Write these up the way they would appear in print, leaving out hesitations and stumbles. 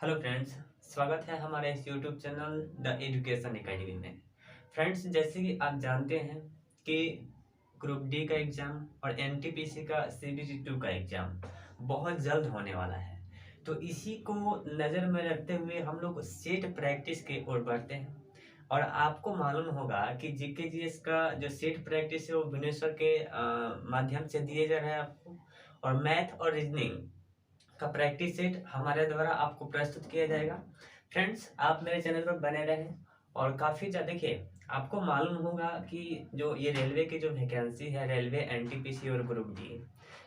Hello friends, स्वागत है हमारे इस YouTube channel the education academy में। फ्रेंड्स, जैसे कि आप जानते हैं कि ग्रुप डी का एग्ज़ाम और एनटीपीसी का सीबीटी 2 का एग्ज़ाम बहुत जल्द होने वाला है। तो इसी को नज़र में रखते हुए हम लोग सेट प्रैक्टिस की ओर बढ़ते हैं। और आपको मालूम होगा कि जीके जीएस का जो सेट प्रैक्टिस है वो भुवनेश्वर के माध्यम से दिए जा रहे हैं आपको। और मैथ और रीजनिंग का प्रैक्टिस सेट हमारे द्वारा आपको प्रस्तुत किया जाएगा। फ्रेंड्स, आप मेरे चैनल पर बने रहें और काफ़ी ज़्यादा देखिए, आपको मालूम होगा कि जो ये रेलवे की जो वैकेंसी है, रेलवे एनटीपीसी और ग्रुप डी,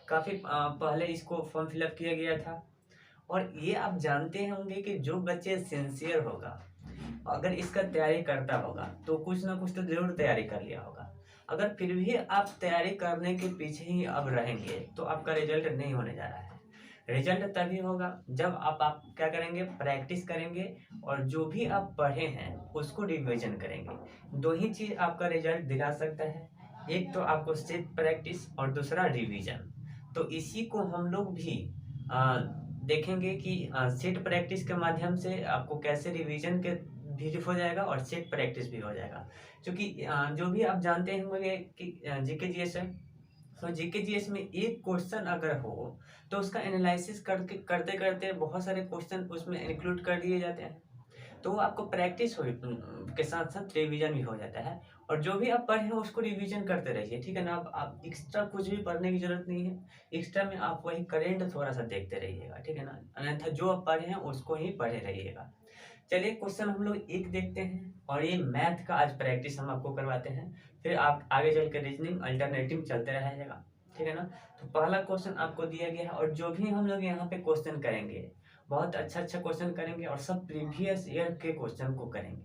काफ़ी पहले इसको फॉर्म फिलअप किया गया था। और ये आप जानते होंगे कि जो बच्चे सिंसियर होगा, अगर इसका तैयारी करता होगा तो कुछ ना कुछ तो ज़रूर तैयारी कर लिया होगा। अगर फिर भी आप तैयारी करने के पीछे ही अब रहेंगे तो आपका रिजल्ट नहीं होने जा रहा है। रिजल्ट तभी होगा जब आप क्या करेंगे, प्रैक्टिस करेंगे और जो भी आप पढ़े हैं उसको रिवीजन करेंगे। दो ही चीज़ आपका रिजल्ट दिला सकता है, एक तो आपको सिर्फ प्रैक्टिस और दूसरा रिवीजन। तो इसी को हम लोग भी देखेंगे कि सेट प्रैक्टिस के माध्यम से आपको कैसे रिवीजन के भी हो जाएगा और सेट प्रैक्टिस भी हो जाएगा। क्योंकि जो भी आप जानते होंगे कि जीके जीएस है, तो जीके जीएस में एक क्वेश्चन अगर हो तो उसका एनालिसिस करके करते करते बहुत सारे क्वेश्चन उसमें इंक्लूड कर दिए जाते हैं। तो वो आपको प्रैक्टिस हो के साथ साथ रिवीजन भी हो जाता है। और जो भी आप पढ़े हैं उसको रिवीजन करते रहिए, ठीक है ना। आप एक्स्ट्रा कुछ भी पढ़ने की जरूरत नहीं है। एक्स्ट्रा में आप वही करेंट थोड़ा सा देखते रहिएगा, ठीक है ना। अन्यथा जो आप पढ़े हैं उसको ही पढ़े रहिएगा। चलिए, क्वेश्चन हम लोग एक देखते हैं और ये मैथ का आज प्रैक्टिस हम आपको करवाते हैं। फिर आप आगे चल के रीजनिंग अल्टरनेटिव चलते रहेगा, ठीक है ना। तो पहला क्वेश्चन आपको दिया गया है और जो भी हम लोग यहाँ पे क्वेश्चन करेंगे, बहुत अच्छा अच्छा क्वेश्चन करेंगे और सब प्रीवियस ईयर के क्वेश्चन को करेंगे।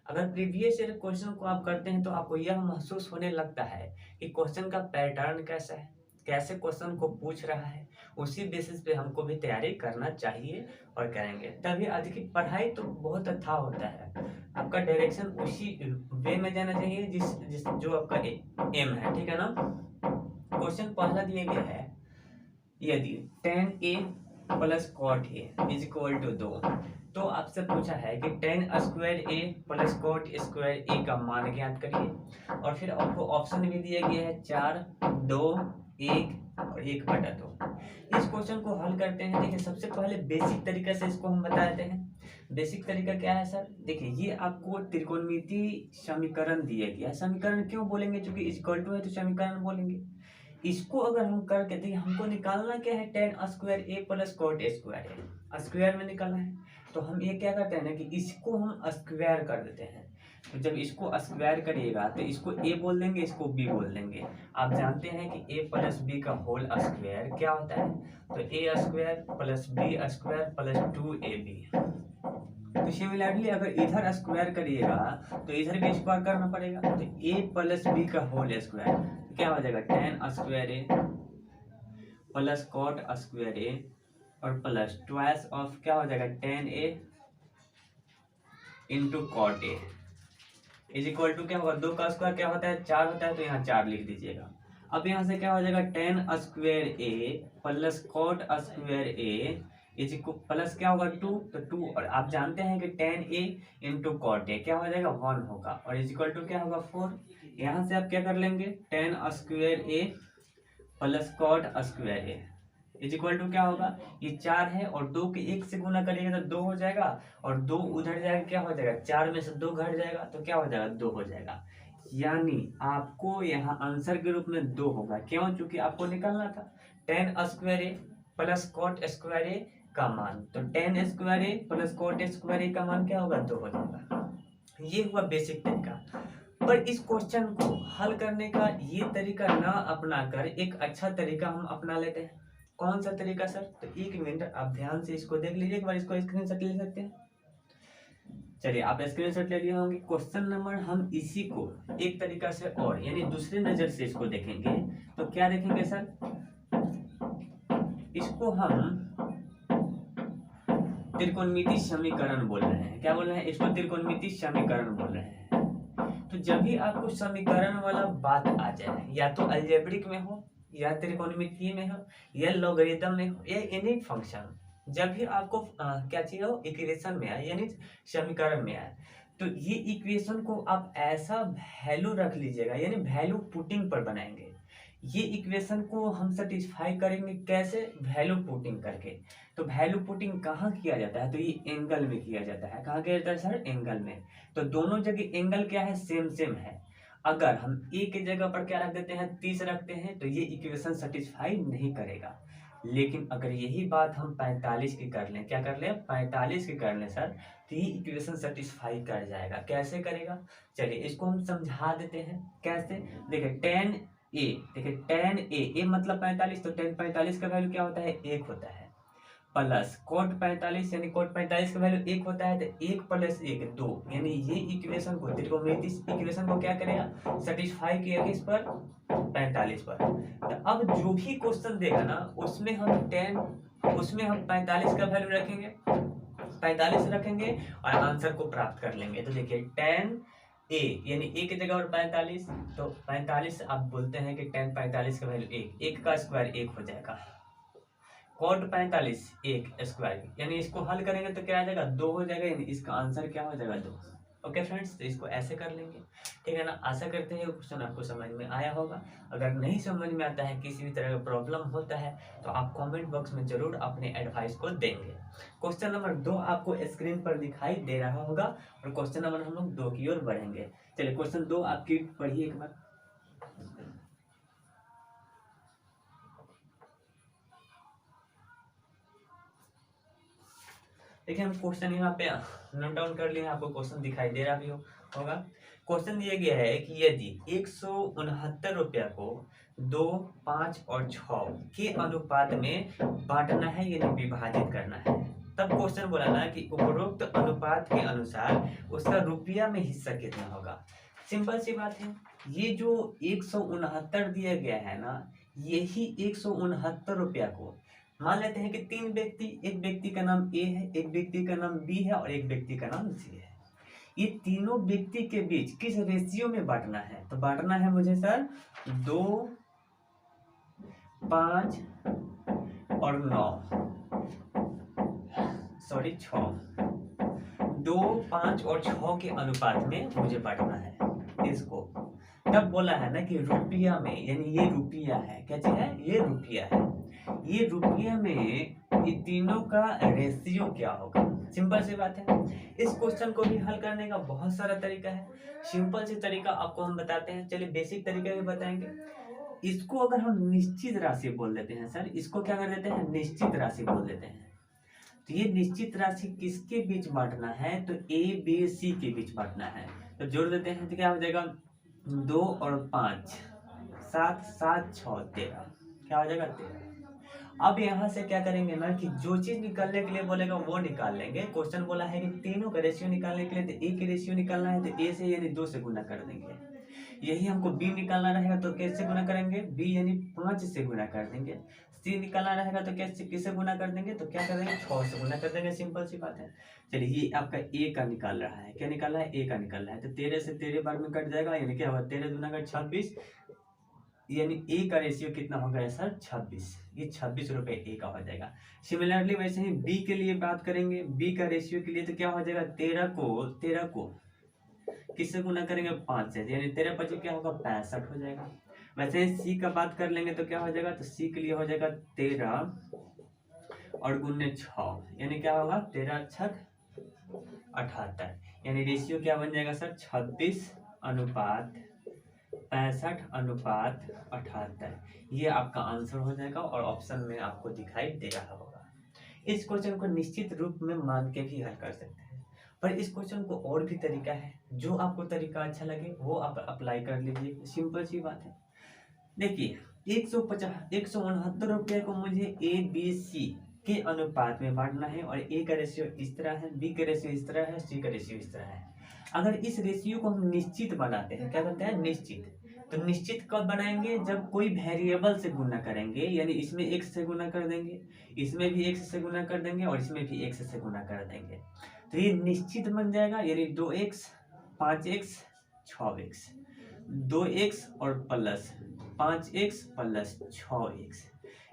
अगर प्रीवियस ईयर क्वेश्चन को आप करते हैं तो आपको यह महसूस होने लगता है कि क्वेश्चन का पैटर्न कैसा है, कैसे क्वेश्चन को पूछ रहा है। उसी बेसिस पे हमको भी तैयारी करना चाहिए और करेंगे, तभी आज की पढ़ाई तो बहुत अच्छा होता है। आपका डायरेक्शन उसी वे में जाना चाहिए जिस जिस जो आपका एम है, ठीक है ना। क्वेश्चन पहला दिया गया है, यदि tan a plus cot A is equal to 2, तो आपसे पूछा है कि tan square A plus cot square A का मान ज्ञात करिए। और फिर आपको ऑप्शन भी दिया गया है 4, 2, 1 और 1/2। इस क्वेश्चन को हल करते हैं। देखिए, सबसे पहले बेसिक तरीका से इसको हम बता देते हैं। बेसिक तरीका क्या है सर? देखिए, ये आपको त्रिकोणमितीय समीकरण दिया गया है। समीकरण क्यों बोलेंगे? क्योंकि इक्वल टू है तो समीकरण बोलेंगे। इसको अगर हम करके देखिए, हमको निकालना क्या है, tan square A plus cot square A, square में निकालना है। तो हम ये क्या करते हैं ना कि इसको हम स्क्वायर कर देते हैं। तो जब इसको स्क्वायर करिएगा तो इसको ए बोल देंगे, इसको बी बोल देंगे। आप जानते हैं कि ए प्लस बी का होल स्क्वायर क्या होता है, तो A square plus B square plus 2ab। तो सिमिलरली अगर इधर स्क्वायर करिएगा तो इधर भी स्क्वायर करना पड़ेगा। तो ए प्लस बी का होल स्क्वायर तो क्या हो जाएगा, tan square A plus cot square A और प्लस ट्वाइस ऑफ क्या हो जाएगा, tan A into cot A is equal to क्या होगा, 2 का स्क्वायर क्या होता है, 4 होता है, तो यहाँ 4 लिख दीजिएगा। अब यहाँ से क्या हो जाएगा, tan square A plus cot square A is equal plus क्या होगा 2, तो 2। और आप जानते हैं कि tan A into cot A क्या हो जाएगा, 1 होगा और इज इक्वल टू क्या होगा 4। यहाँ से आप क्या कर लेंगे, tan square A plus cot square A is equal to क्या होगा, ये 4 है और 2 के 1 से गुना करिएगा तो 2 हो जाएगा और 2 उधर जाएगा, क्या हो जाएगा, 4 में से 2 घट जाएगा तो क्या हो जाएगा, 2 हो जाएगा। यानी आपको यहाँ आंसर के रूप में 2 होगा। क्यों? क्योंकि आपको निकालना था tan square A plus cot square A का मान। तो tan square A plus cot square A का मान क्या होगा, 2 हो जाएगा। ये हुआ बेसिक तरीका। पर इस क्वेश्चन को हल करने का ये तरीका ना अपना कर एक अच्छा तरीका हम अपना लेते हैं। कौन सा तरीका सर? तो 1 मिनट आप ध्यान से इसको देख लीजिए, एक बार इसको स्क्रीनशॉट ले सकते हैं। चलिए, आप स्क्रीनशॉट ले लिए होंगे। क्वेश्चन नंबर हम इसी को एक तरीका से और यानी दूसरे नजर से इसको देखेंगे तो क्या देखेंगे सर, इसको हम त्रिकोणमितीय समीकरण बोल रहे हैं। क्या बोल रहे हैं? इसको त्रिकोणमितीय समीकरण बोल रहे हैं। तो जब भी आपको समीकरण वाला बात आ जाए, या तो अलजेब्रिक में हो या त्रिकोणमितीय में हो या लॉगरिथम में हो या एनी फंक्शन, जब भी आपको क्या चाहिए हो, इक्वेशन में आए यानी समीकरण में आए, तो ये इक्वेशन को आप ऐसा वैल्यू रख लीजिएगा, यानी वैल्यू पुटिंग पर बनाएंगे। ये इक्वेशन को हम सेटिस्फाई करेंगे कैसे, वैल्यू पुटिंग करके। तो वैल्यू पुटिंग कहाँ किया जाता है, तो ये एंगल में किया जाता है। कहाँ किया जाता है सर, एंगल में। तो दोनों जगह एंगल क्या है, सेम सेम है। अगर हम ए की जगह पर क्या रख देते हैं, 30 रखते हैं, तो ये इक्वेशन सेटिस्फाई नहीं करेगा। लेकिन अगर यही बात हम 45 की कर लें, क्या कर लें, 45 की कर लें सर, तो ये इक्वेशन सेटिस्फाई कर जाएगा। कैसे करेगा, चलिए इसको हम समझा देते हैं कैसे। देखिए tan a, देखिए tan a मतलब 45, तो tan 45 का वैल्यू क्या होता है, 1 होता है। प्लस cot 45, यानी cot 45 का वैल्यू 1 होता है, तो 1 प्लस 1 2, यानी ये इक्वेशन को, त्रिकोणमिति इक्वेशन को क्या करेगा, सेटिस्फाई किया किस पर, 45 पर। तो अब जो भी क्वेश्चन देगा ना, उसमें हम 45 का वैल्यू रखेंगे, 45 रखेंगे और आंसर को प्राप्त कर लेंगे। तो देखिए tan a यानी a की जगह और 45, तो 45 आप बोलते हैं कि tan 45 का वैल्यू 1, 1 का स्क्वायर 1 हो जाएगा। cot 45 1 स्क्वायर, यानी इसको हल करेंगे तो क्या आ जाएगा, 2 हो जाएगा, यानी इसका आंसर क्या हो जाएगा, 2। ओके फ्रेंड्स, तो इसको ऐसे कर लेंगे, ठीक है ना। आशा करते हैं क्वेश्चन आपको समझ में आया होगा। अगर नहीं समझ में आता है, किसी भी तरह का प्रॉब्लम होता है, तो आप कमेंट बॉक्स में जरूर अपने एडवाइस को देंगे। क्वेश्चन नंबर 2 आपको स्क्रीन पर दिखाई दे रहा होगा, और क्वेश्चन नंबर हम लोग 2 की ओर बढ़ेंगे। चलिए क्वेश्चन 2 आपकी पढ़िए एक बार। देखिए हम क्वेश्चन यहाँ पे नोट डाउन कर लिए, आपको क्वेश्चन दिखाई दे रहा भी होगा। क्वेश्चन दिया गया है कि यदि 169 रुपया को 2, 5 और 6 के अनुपात में बांटना है, यानी विभाजित करना है, तब क्वेश्चन बोला ना कि उपरोक्त अनुपात के अनुसार उसका रुपया में हिस्सा कितना होगा। सिंपल सी बात है, ये जो 169 दिया गया है ना, यही 169 रुपया को मान लेते हैं कि 3 व्यक्ति, एक व्यक्ति का नाम ए है, एक व्यक्ति का नाम बी है और एक व्यक्ति का नाम सी है। ये तीनों व्यक्ति के बीच किस रेशियो में बांटना है, तो बांटना है मुझे सर 2, 5 और 9, सॉरी 6, 2, 5 और 6 के अनुपात में मुझे बांटना है इसको। तब बोला है ना कि रुपया में, यानी ये रुपया है, क्या चीज है, ये रुपया है। ये रुपया में ये तीनों का रेशियो क्या होगा। सिंपल सी बात है, इस क्वेश्चन को भी हल करने का बहुत सारा तरीका है। सिंपल सी तरीका आपको हम बताते हैं, चलिए बेसिक तरीका भी बताएंगे। इसको अगर हम निश्चित राशि बोल देते हैं सर, इसको क्या कर देते हैं, निश्चित राशि बोल देते हैं। तो ये निश्चित राशि किसके बीच बांटना है, तो ए बी सी के बीच बांटना है। तो जोड़ देते हैं तो क्या हो जाएगा, 2 और 5, 7, 7, 6, 13, क्या हो जाएगा, 13। अब यहाँ से क्या करेंगे ना कि जो चीज निकालने के लिए बोलेगा वो निकाल लेंगे। क्वेश्चन बोला है कि तीनों का रेशियो निकालने के लिए, तो ए की रेशियो निकालना है, तो ए से यानी 2 से गुना कर देंगे। यही हमको बी निकालना रहेगा, तो कैसे गुना करेंगे, बी यानी 5 से गुना कर देंगे। सी निकालना रहेगा तो कैसे, किससे गुना कर देंगे, तो क्या कर देंगे, 6 से गुना कर देंगे। सिंपल सी बात है। चलिए ये आपका ए का निकाल रहा है, क्या निकाल रहा है, ए का निकाल रहा है, तो 13 से 13 बार में कट जाएगा, यानी क्या होगा, 13 दूना का 26, यानी ए का रेशियो कितना हो गया सर, 26। ये 26 रुपए ए का हो जाएगा। सिमिलरली वैसे ही बी के लिए बात करेंगे, बी का रेशियो के लिए तो क्या हो जाएगा, 13 को किससे गुना करेंगे, 5 से, यानी 13 25 क्या होगा, 65 हो जाएगा। वैसे ही सी का बात कर लेंगे तो क्या हो जाएगा, तो सी के लिए हो जाएगा 13 और गुने 6, यानी क्या होगा, 13 छक 78, यानी रेशियो क्या बन जाएगा सर, 26 अनुपात 65 अनुपात 78। ये आपका आंसर हो जाएगा और ऑप्शन में आपको दिखाई दे रहा होगा। इस क्वेश्चन को निश्चित रूप में मान के भी हल कर सकते हैं, पर इस क्वेश्चन को और भी तरीका है, जो आपको तरीका अच्छा लगे वो आप अप्लाई कर लीजिए। सिंपल सी बात है। देखिए 169 रुपये को मुझे ए बी सी के अनुपात में बांटना है, और ए का रेशियो इस तरह है, बी का रेशियो इस तरह है, सी का रेशियो इस तरह है। अगर इस रेशियो को हम निश्चित बनाते हैं, क्या कहते हैं, निश्चित, तो निश्चित कब बनाएंगे, जब कोई वेरिएबल से गुना करेंगे, यानी इसमें x से गुना कर देंगे, इसमें भी x से गुना कर देंगे और इसमें भी x से गुना कर देंगे, तो ये निश्चित बन जाएगा। यानी 2x 5x 6x, 2x और plus 5x plus 6x,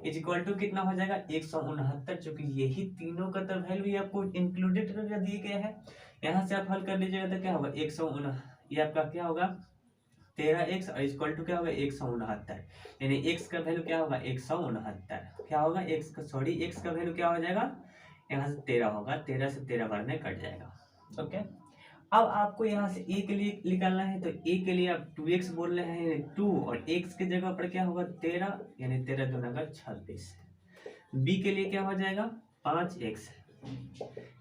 is equal to कितना हो जाएगा 169, चूंकि यही तीनों का तो वैल्यू आपको इंक्लूडेड करके दिए गया है। यहाँ से आप हल कर लीजिएगा तो क्या होगा 169, ये आपका क्या होगा 13x और इक्वल टू क्या होगा 169, यानी x का वैल्यू क्या होगा 169, क्या होगा x का x का वैल्यू क्या हो जाएगा यहाँ से 13 होगा, 13 से 13 बार में कट जाएगा। ओके, अब आपको यहाँ से a के लिए निकालना है, तो a के लिए आप 2x बोल रहे हैं, यानी 2 और x की जगह पर क्या होगा 13, यानी 13 दूना का 26। b के लिए क्या हो जाएगा 5x,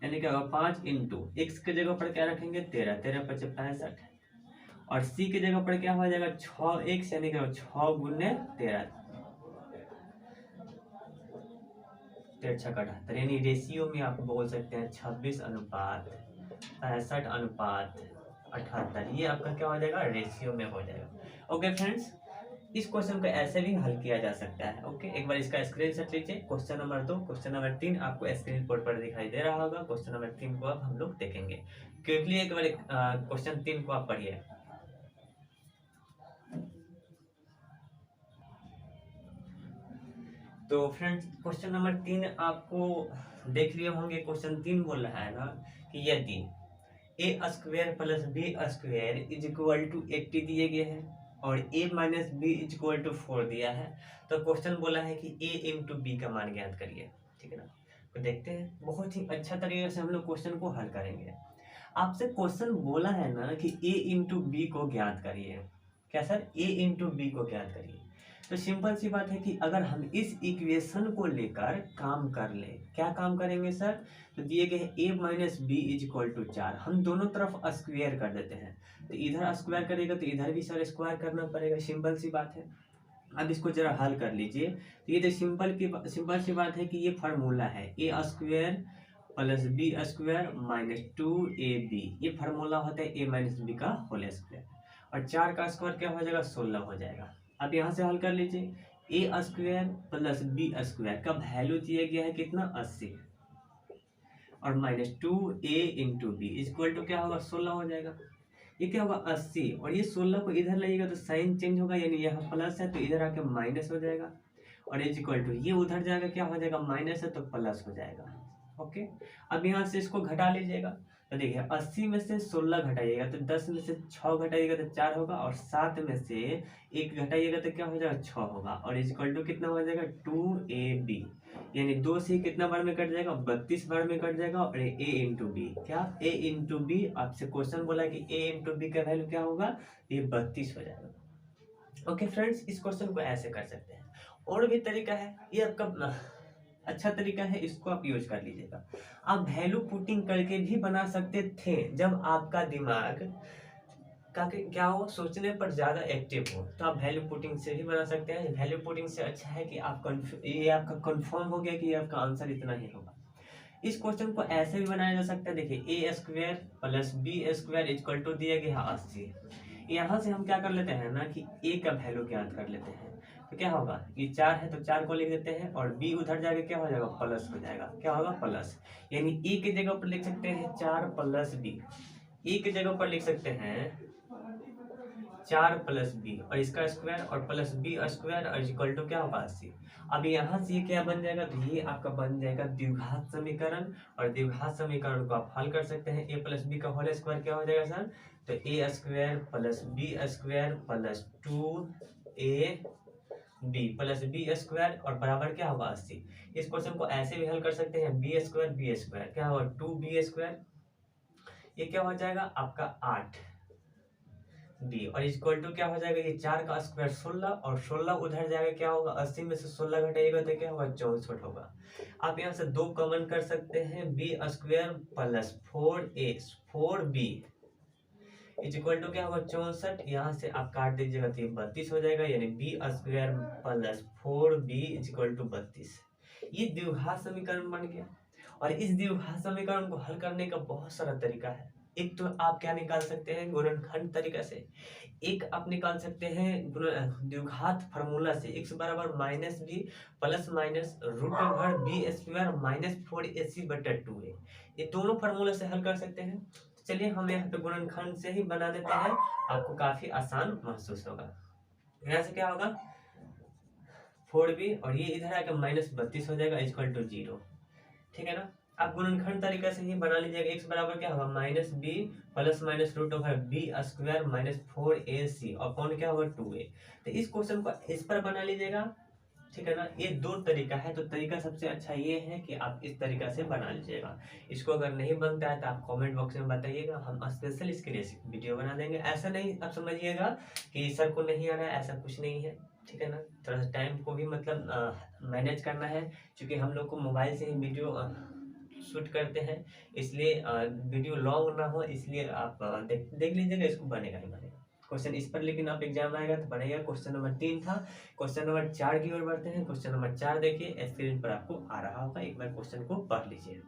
यानी क्या होगा 5 इंटू x की जगह पर क्या रखेंगे 13, 13 × 5 = 65, और c की जगह पर क्या हो जाएगा 6x, यानी क्या 6 गुने 13, 13×6 = 78, यानी रेशियो में आप बोल सकते हैं 26:65:78, ये आपका क्या हो जाएगा रेशियो में हो जाएगा। ओके फ्रेंड्स, इस क्वेश्चन को ऐसे भी हल किया जा सकता है। ओके, एक बार इसका स्क्रीनशॉट लीजिए। क्वेश्चन नंबर 2, क्वेश्चन नंबर 3 आपको स्क्रीन बोर्ड पर दिखाई दे रहा होगा। क्वेश्चन नंबर 3 को अब हम लोग देखेंगे। क्विकली एक बार क्वेश्चन 3 को आप पढ़िए। तो फ्रेंड्स, क्वेश्चन नंबर 3 आपको देख लिए होंगे। क्वेश्चन 3 बोल रहा है ना कि यदि a² + b² is equal to 80 दिए गए हैं और a - b is equal to 4 दिया है, तो क्वेश्चन बोला है कि a इंटू बी का मान ज्ञात करिए। ठीक है ना, तो देखते हैं, बहुत ही अच्छा तरीके से हम लोग क्वेश्चन को हल करेंगे। आपसे क्वेश्चन बोला है ना कि a इंटू बी को ज्ञात करिए। क्या सर, a इंटू बी को ज्ञात करिए। तो सिंपल सी बात है कि अगर हम इस इक्वेशन को लेकर काम कर ले, क्या काम करेंगे सर, तो दिए गए a - b is equal to 4, हम दोनों तरफ स्क्वायर कर देते हैं। तो इधर स्क्वायर करेगा तो इधर भी सर स्क्वायर करना पड़ेगा, सिंपल सी बात है। अब इसको जरा हल कर लीजिए। तो ये तो सिंपल सी बात है कि ये फार्मूला है a² + b² - 2ab, ये फार्मूला होता है a - b का होल स्क्वायर, और 4 का स्क्वायर क्या हो जाएगा 16 हो जाएगा। अब यहाँ से हल कर लीजिए, a² + b² का वैल्यू दिया गया है कितना 80, और -2a into B equal to क्या होगा 16 हो जाएगा। ये क्या होगा 80, और ये 16 को इधर लगेगा तो साइन चेंज होगा, यानी यहाँ प्लस है तो इधर आके माइनस हो जाएगा, और इज इक्वल टू ये उधर जाएगा क्या हो जाएगा माइनस है तो प्लस हो जाएगा। ओके, अब यहाँ से इसको घटा लीजिएगा। तो देखिए 80 में से 16 घटाइएगा तो 10 में से 6 घटाइएगा तो 4 होगा, और 7 में से 1 घटाइएगा तो क्या हो जाएगा 6 होगा, और इज इक्वल टू कितना हो जाएगा 2ab, यानी 2 से कितना बार में कट जाएगा 32 बार में कट जाएगा, और a इंटू बी, क्या a इंटू बी, आपसे क्वेश्चन बोला कि a इंटू बी का वैल्यू क्या होगा, ये 32 हो जाएगा। ओके फ्रेंड्स, इस क्वेश्चन को ऐसे कर सकते हैं। और भी तरीका है, ये आपका अच्छा तरीका है, इसको आप यूज कर लीजिएगा। आप वैल्यू पुटिंग करके भी बना सकते थे, जब आपका दिमाग का क्या हो सोचने पर ज्यादा एक्टिव हो, तो आप वैल्यू पुटिंग से भी बना सकते हैं। वैल्यू पुटिंग से अच्छा है कि आप ये आपका कंफर्म हो गया कि आपका आंसर इतना ही होगा। इस क्वेश्चन को ऐसे भी बनाया जा सकता है। देखिए a² + b² इक्वल टू दिया गया 80, यहाँ से हम क्या कर लेते हैं ना कि a का वैल्यू ज्ञात कर लेते हैं। तो क्या होगा, ये 4 है तो 4 को लिख देते हैं, और b उधर जाके क्या हो जाएगा प्लस हो जाएगा, क्या होगा प्लस, यानी a की जगह पर लिख सकते हैं 4 + b, a की जगह पर लिख सकते हैं 4 + b और इसका स्क्वायर और प्लस b² और इक्वल टू क्या होगा 80। अब यहाँ से ये क्या बन जाएगा, तो ये आपका बन जाएगा द्विघात समीकरण, और द्विघात समीकरण को आप हल कर सकते हैं। a + b का होल स्क्वायर क्या हो जाएगा सर, तो a² + b² + 2ab + b² और बराबर क्या होगा 80। इस क्वेश्चन को ऐसे भी हल कर सकते हैं, b² क्या होगा 2b², ये क्या हो जाएगा आपका 8b, और इक्वल टू क्या हो जाएगा, ये 4 का स्क्वायर 16, और 16 उधर जाएगा क्या होगा 80 में से 16 घटाइएगा तो क्या होगा 64 होगा। आप यहाँ से 2 कॉमन कर सकते हैं, b² + 4b इक्वल टू क्या होगा 64, यहाँ से आप काट दीजिएगा तो ये 32 हो जाएगा, यानी b² + 4b इक्वल टू 32। ये द्विघात समीकरण बन गया। और इस द्विघात समीकरण को हल करने का बहुत सारा तरीका है। एक तो आप क्या निकाल सकते हैं गुणनखंड तरीका से, एक आप निकाल सकते हैं द्विघात फार्मूला से, x बराबर -b plus minus √b² - 4ac/2a, ये दोनों फार्मूला से हल कर सकते हैं। चलिए हम यहाँ पे गुणनखंड से ही बना देते हैं, आपको काफी आसान महसूस होगा। यहाँ से क्या होगा 4b और ये इधर आकर -32 हो जाएगा इक्वल टू 0। ठीक है ना। आप गुणनखंड तरीका से ही बना लीजिएगा। x बराबर क्या होगा -b plus minus root over B square -4ac और कौन क्या होगा 2a। तो इस क्वेश्चन को इस पर बना लीजिएगा। ठीक है ना। ये दो तरीका है, तो तरीका सबसे अच्छा ये है कि आप इस तरीका से बना लीजिएगा। इसको अगर नहीं बनता है तो आप कमेंट बॉक्स में बताइएगा, हम स्पेशल इसके लिए वीडियो बना देंगे। ऐसा नहीं आप समझिएगा कि सर को नहीं आ रहा है, ऐसा कुछ नहीं है। ठीक है ना। थोड़ा सा टाइम को भी मतलब मैनेज करना है, क्योंकि हम लोग को मोबाइल से ही वीडियो शूट करते हैं, इसलिए वीडियो लॉन्ग ना हो, इसलिए आप देख लीजिएगा। इसको बनेगा ही बनेगा क्वेश्चन इस पर, लेकिन आप एग्जाम आएगा तो बनेगा। क्वेश्चन नंबर 3 था। क्वेश्चन नंबर 4 की ओर बढ़ते हैं। क्वेश्चन नंबर 4 देखिए, स्क्रीन पर आपको आ रहा होगा, एक बार क्वेश्चन को पढ़ लीजिए।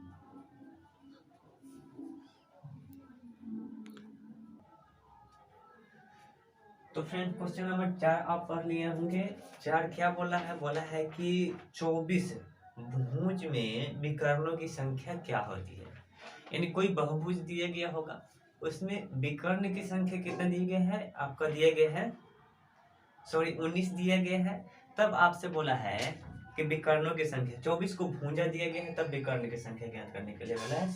तो फ्रेंड क्वेश्चन नंबर 4 आप पढ़ लिए होंगे। 4 क्या बोला है? बोला है कि 24 भुज में विकर्णों की संख्या क्या होती है। यानी कोई बहुभुज दिया गया होगा, उसमें विकर्ण की संख्या कितना दिया गया है? आपका दिया गया है 19 दिया गया है। तब आपसे बोला है कि विकर्णों की संख्या 24 को भुजा दिया गया है, तब विकर्ण की संख्या ज्ञात करने के लिए बोला है।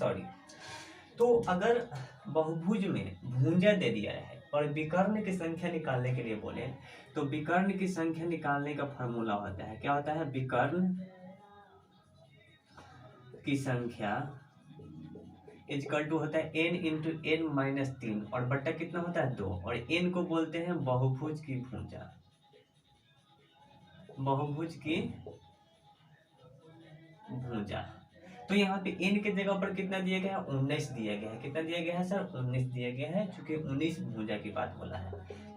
तो अगर बहुभुज में भुजा दे दिया है और विकर्ण की संख्या निकालने के लिए बोले, तो विकर्ण की संख्या निकालने का फॉर्मूला होता है, क्या होता है? विकर्ण की संख्या इक्वल टू होता है n इंटू n माइनस 3 और बट्टा कितना होता है 2, और n को बोलते हैं बहुभुज की भुजा। बहुभुज की भुजा। तो यहाँ पे n के जगह पर कितना दिया गया है? 19 दिया गया है। कितना दिया गया है सर? 19 दिया गया है, क्योंकि 19 भुजा की बात बोला है।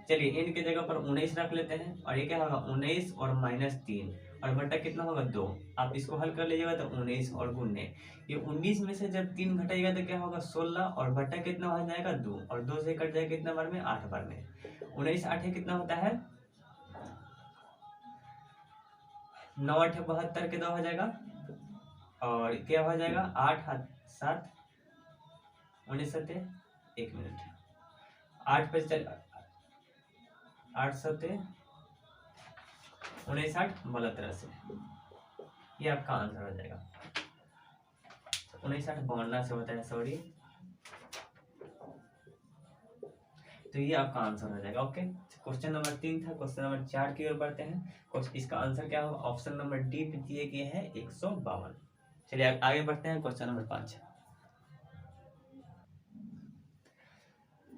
चलिए n के जगह पर 19 रख लेते हैं, और ये क्या होगा 19 और -3 और बट्टा कितना होगा 2। आप इसको हल कर लीजिएगा तो 19 और गुन्ने, ये 19 में से जब 3 घटाइएगा तो क्या होगा 16, और बट्टा कितना हो जाएगा 2, और 2 से कट जाएगा कितना बार में? 8 बार में। 19 8 कितना होता है? 9 8 72 कितना हो जाएगा, और क्या हो जाएगा 8 7 19 7 1 मिनट 8 पे चल 8 7 19 8 72 से, ये आपका आंसर हो जाएगा। 19 8 52 से होता है, सॉरी, तो ये आपका आंसर हो जाएगा। ओके, क्वेश्चन नंबर 3 था। क्वेश्चन नंबर 4 की ओर बढ़ते हैं। इसका आंसर क्या होगा? ऑप्शन नंबर डी पे दिए गए हैं 152। चलिए आगे बढ़ते हैं। Question number 5।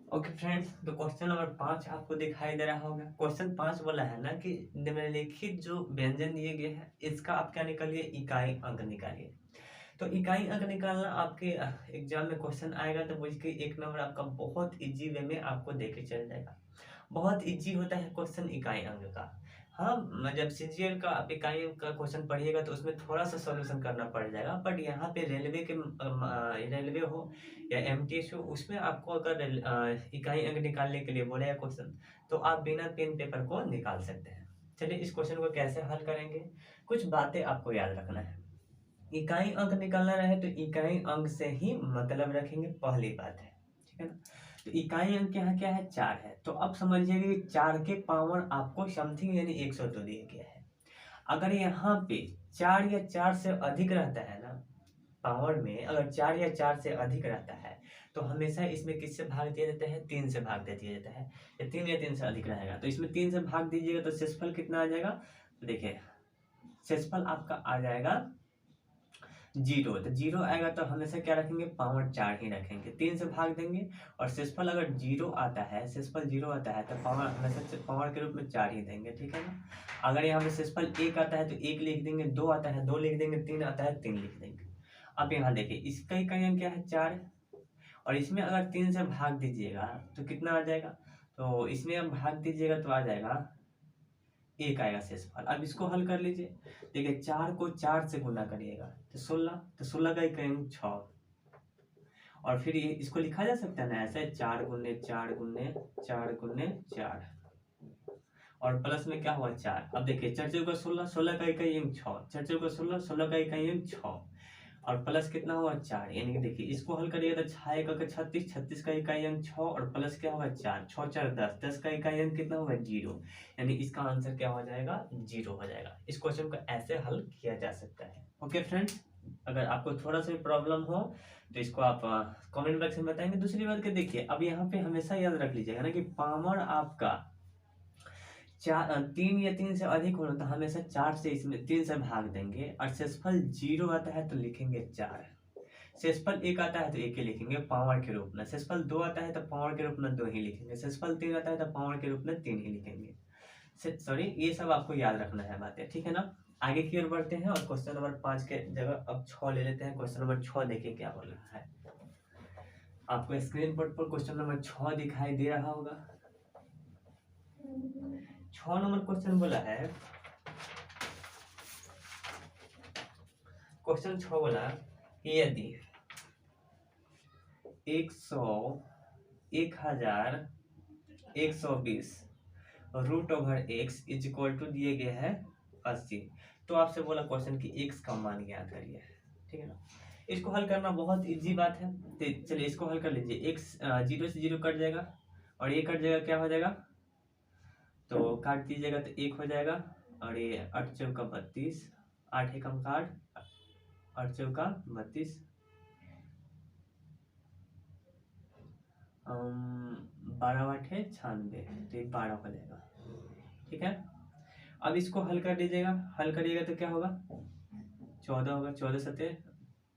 ओके फ्रेंड्स, तो क्वेश्चन नंबर 5 आपको दिखाई दे रहा होगा। क्वेश्चन 5 बोला है ना कि निम्नलिखित जो व्यंजन दिए गए हैं, इसका आप क्या निकालिए? इकाई अंक निकालिए। तो इकाई अंक निकालना आपके एग्जाम में क्वेश्चन आएगा, तो इसके 1 नंबर आपका बहुत इजी वे में आपको देके चल जाएगा। बहुत इजी होता है क्वेश्चन इकाई अंक का। हाँ, जब सीजीएल का आप इकाई अंक का क्वेश्चन पढ़िएगा तो उसमें थोड़ा सा सॉल्यूशन करना पड़ जाएगा, बट यहाँ पे रेलवे के रेलवे हो या एमटीएस हो, उसमें आपको अगर इकाई अंक निकालने के लिए बोलेगा क्वेश्चन, तो आप बिना पेन पेपर को निकाल सकते हैं। चलिए इस क्वेश्चन को कैसे हल करेंगे, कुछ बातें आपको याद रखना है। इकाई अंक निकालना रहे तो इकाई अंक से ही मतलब रखेंगे, पहली बात है। ठीक है ना। तो इकाई अंक यहाँ क्या है? 4 है। तो अब समझिएगा कि 4 के पावर आपको समथिंग यानी 102 दिया गया है। अगर यहाँ पे 4 या 4 से अधिक रहता है ना, पावर में अगर 4 या 4 से अधिक रहता है, तो हमेशा इसमें किससे भाग दिया जाता है? 3 से भाग दे दिया जाता है। या 3 या 3 से अधिक रहेगा तो इसमें 3 से भाग दीजिएगा तो शेषफल कितना आ जाएगा? तो देखिए शेषफल आपका आ जाएगा 0। तो 0 आएगा तो हमेशा क्या रखेंगे? पावर 4 ही रखेंगे। 3 से भाग देंगे और शेषफल अगर 0 आता है, शेषफल 0 आता है तो पावर हमेशा पावर के रूप में 4 ही देंगे। ठीक है ना। अगर यहाँ पे शेषफल 1 आता है तो 1 लिख देंगे, 2 आता है 2 लिख देंगे, 3 आता है 3 लिख देंगे। अब यहाँ देखिए इसका इकाई अंक क्या है? 4, और इसमें अगर 3 से भाग दीजिएगा तो कितना आ जाएगा? तो इसमें अब भाग दीजिएगा तो आ जाएगा 1 आएगा शेषफल। अब इसको हल कर लीजिए। देखिए 4 को 4 से गुना करिएगा तो 16, तो 16 का इकाई अंक 6, और फिर ये इसको लिखा जा सकता है ना ऐसे 4 गुने 4 गुने 4 गुने 4, और प्लस में क्या हुआ 4। अब देखिए 4 का 16, 16 का इकाई अंक 6, 4 का 16, 16 का इकाई अंक 6, और प्लस कितना होगा 4, यानी कि देखिए इसको हल करिएगा तो 6 एक 36, 36 का इकाई अंक 6 और प्लस क्या होगा 4, 6 4 10, 10 का इकाई अंक कितना होगा 0, यानी इसका आंसर क्या हो जाएगा 0 हो जाएगा। इस क्वेश्चन को ऐसे हल किया जा सकता है। ओके फ्रेंड्स, अगर आपको थोड़ा सा भी प्रॉब्लम हो तो इसको आप कमेंट बॉक्स में बताएंगे। दूसरी बात के देखिए, अब यहाँ पे हमेशा याद रख लीजिएगा ना कि पावर आपका 3 या 3 से अधिक होना तो हमेशा 4 से, इसमें 3 से भाग देंगे, और शेषफल 0 आता है तो लिखेंगे 4, शेषफल 1 आता है तो 1 ही लिखेंगे पावर के रूप में, शेषफल 2 आता है तो पावर के रूप में 2 ही लिखेंगे, शेषफल 3 आता है तो पावर के रूप में 3 ही लिखेंगे। सॉरी, ये सब आपको याद रखना है बातें, ठीक है ना। आगे की ओर बढ़ते हैं और क्वेश्चन नंबर 5 के जगह अब 6 ले लेते हैं। क्वेश्चन नंबर 6 देखिए क्या बोल रहा है। आपको स्क्रीन पर क्वेश्चन नंबर 6 दिखाई दे रहा होगा। 6 नंबर क्वेश्चन बोला है, क्वेश्चन 6 बोला कि यदि 100, 1000, 120 root over x is equal to दिए गए हैं 80, तो आपसे बोला क्वेश्चन की x का मान ज्ञात करिए, ठीक है ना। इसको हल करना बहुत इजी बात है, तो चलिए इसको हल कर लीजिए। x 0 से 0 कट जाएगा और ये कट जाएगा, क्या हो जाएगा, तो काट दीजिएगा तो 1 हो जाएगा, और ये 8 चौका 32, 8 एकम काट, 8 चौका 32, 12 8 है 96, तो ये 12 हो जाएगा, ठीक है। अब इसको हल कर लीजिएगा, हल करिएगा तो क्या होगा 14 होगा, 14 7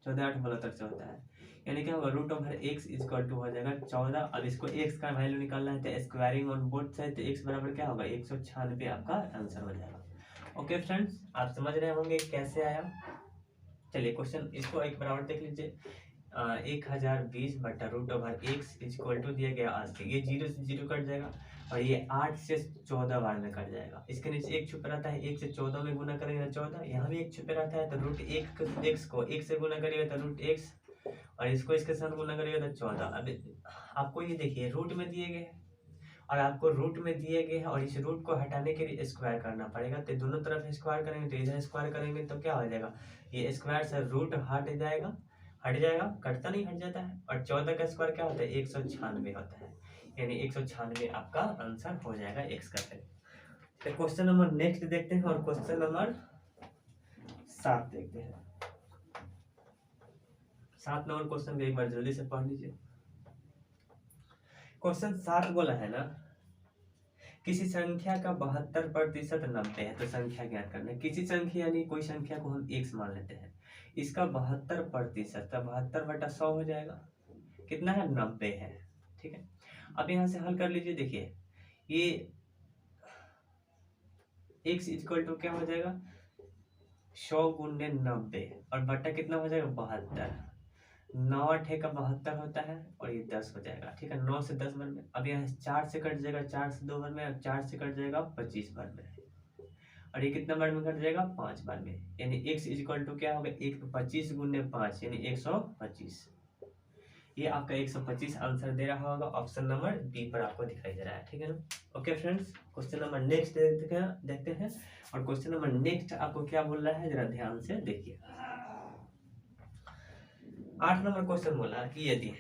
14 8 बोला तक 14 है, यानी क्या होगा root over x is equal to हो जाएगा 14। अब इसको x का वैल्यू निकालना है तो स्क्वायरिंग ऑन बोथ साइड, तो x बराबर क्या होगा 196 आपका आंसर हो जाएगा। ओके फ्रेंड्स, आप समझ रहे होंगे कैसे आया। चलिए क्वेश्चन इसको एक बराबर देख लीजिए। 1020 बटा root over x is equal to दिया गया 80, ये 0 से 0 कट जाएगा और ये 8 से 14 बार में कट जाएगा। इसके नीचे 1 छुपा रहता है, 1 से 14 में गुना करेंगे तो 14, यहाँ भी 1 छुपे रहता है तो रूट x को 1 से गुना करिएगा तो रूट x, और इसको इसके साथ गुना करिएगा तो 14। अब आपको ये देखिए रूट में दिए गए और आपको रूट में दिए गए हैं, और इस रूट को हटाने के लिए स्क्वायर करना पड़ेगा, तो दोनों तरफ स्क्वायर करेंगे तो इधर स्क्वायर करेंगे तो क्या हो जाएगा, ये स्क्वायर से रूट हट जाएगा, कटता नहीं, हट जाता है, और 14 का स्क्वायर क्या होता है 196 होता है, यानी 196 आपका आंसर हो जाएगा x का। तो क्वेश्चन नंबर नेक्स्ट देखते हैं और क्वेश्चन नंबर 7 देखते हैं। 7 नंबर क्वेश्चन को एक बार जल्दी से पढ़ लीजिए। क्वेश्चन 7 बोला है ना, किसी संख्या का 72% 90 है, तो संख्या ज्ञात करना है। किसी संख्या यानी कोई संख्या को हम x मान लेते हैं, इसका 72%, तो 72 बटा 100 हो जाएगा, कितना है 90 है, ठीक है। अब यहाँ से हल कर लीजिए, देखिए ये x इक्वल टू क्या हो जाएगा 100 गुणे 90 और बट्टा कितना हो जाएगा 72, 9 8 का 72 होता है और ये 10 हो जाएगा, ठीक है। 9 से 10 बार में, अब यहाँ 4 से कट जाएगा, 4 से 2 बार में, 4 से कट जाएगा 25 बार में, और ये कितना बार में कट जाएगा 5 बार में, यानी x इक्वल टू क्या होगा 125 गुणे 5 यानी 125। ये आपका 125 आंसर दे रहा होगा, ऑप्शन नंबर बी पर आपको दिखाई दे रहा है, ठीक है ना। Okay friends, question number next देखते हैं और क्वेश्चन नंबर नेक्स्ट आपको क्या बोल रहा है जरा ध्यान से देखिए। 8 नंबर क्वेश्चन बोला कि यदि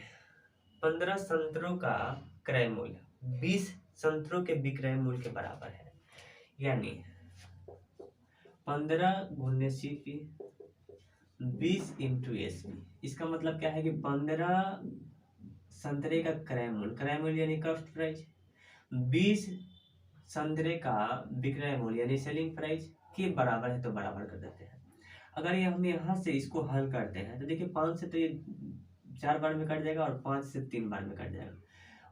15 संतरों का क्रय मूल्य 20 संतरों के विक्रय मूल्य के बराबर है, यानी 15 गुणे CP 20 इंटू SP, इसका मतलब क्या है कि 15 संतरे का क्रय मूल्य यानी कॉस्ट प्राइस, 20 संतरे का विक्रय मूल्य यानी सेलिंग प्राइस के बराबर है, तो बराबर कर देते हैं। अगर ये हम यहाँ से इसको हल करते हैं तो देखिए 5 से तो ये 4 बार में कट जाएगा और 5 से 3 बार में कट जाएगा,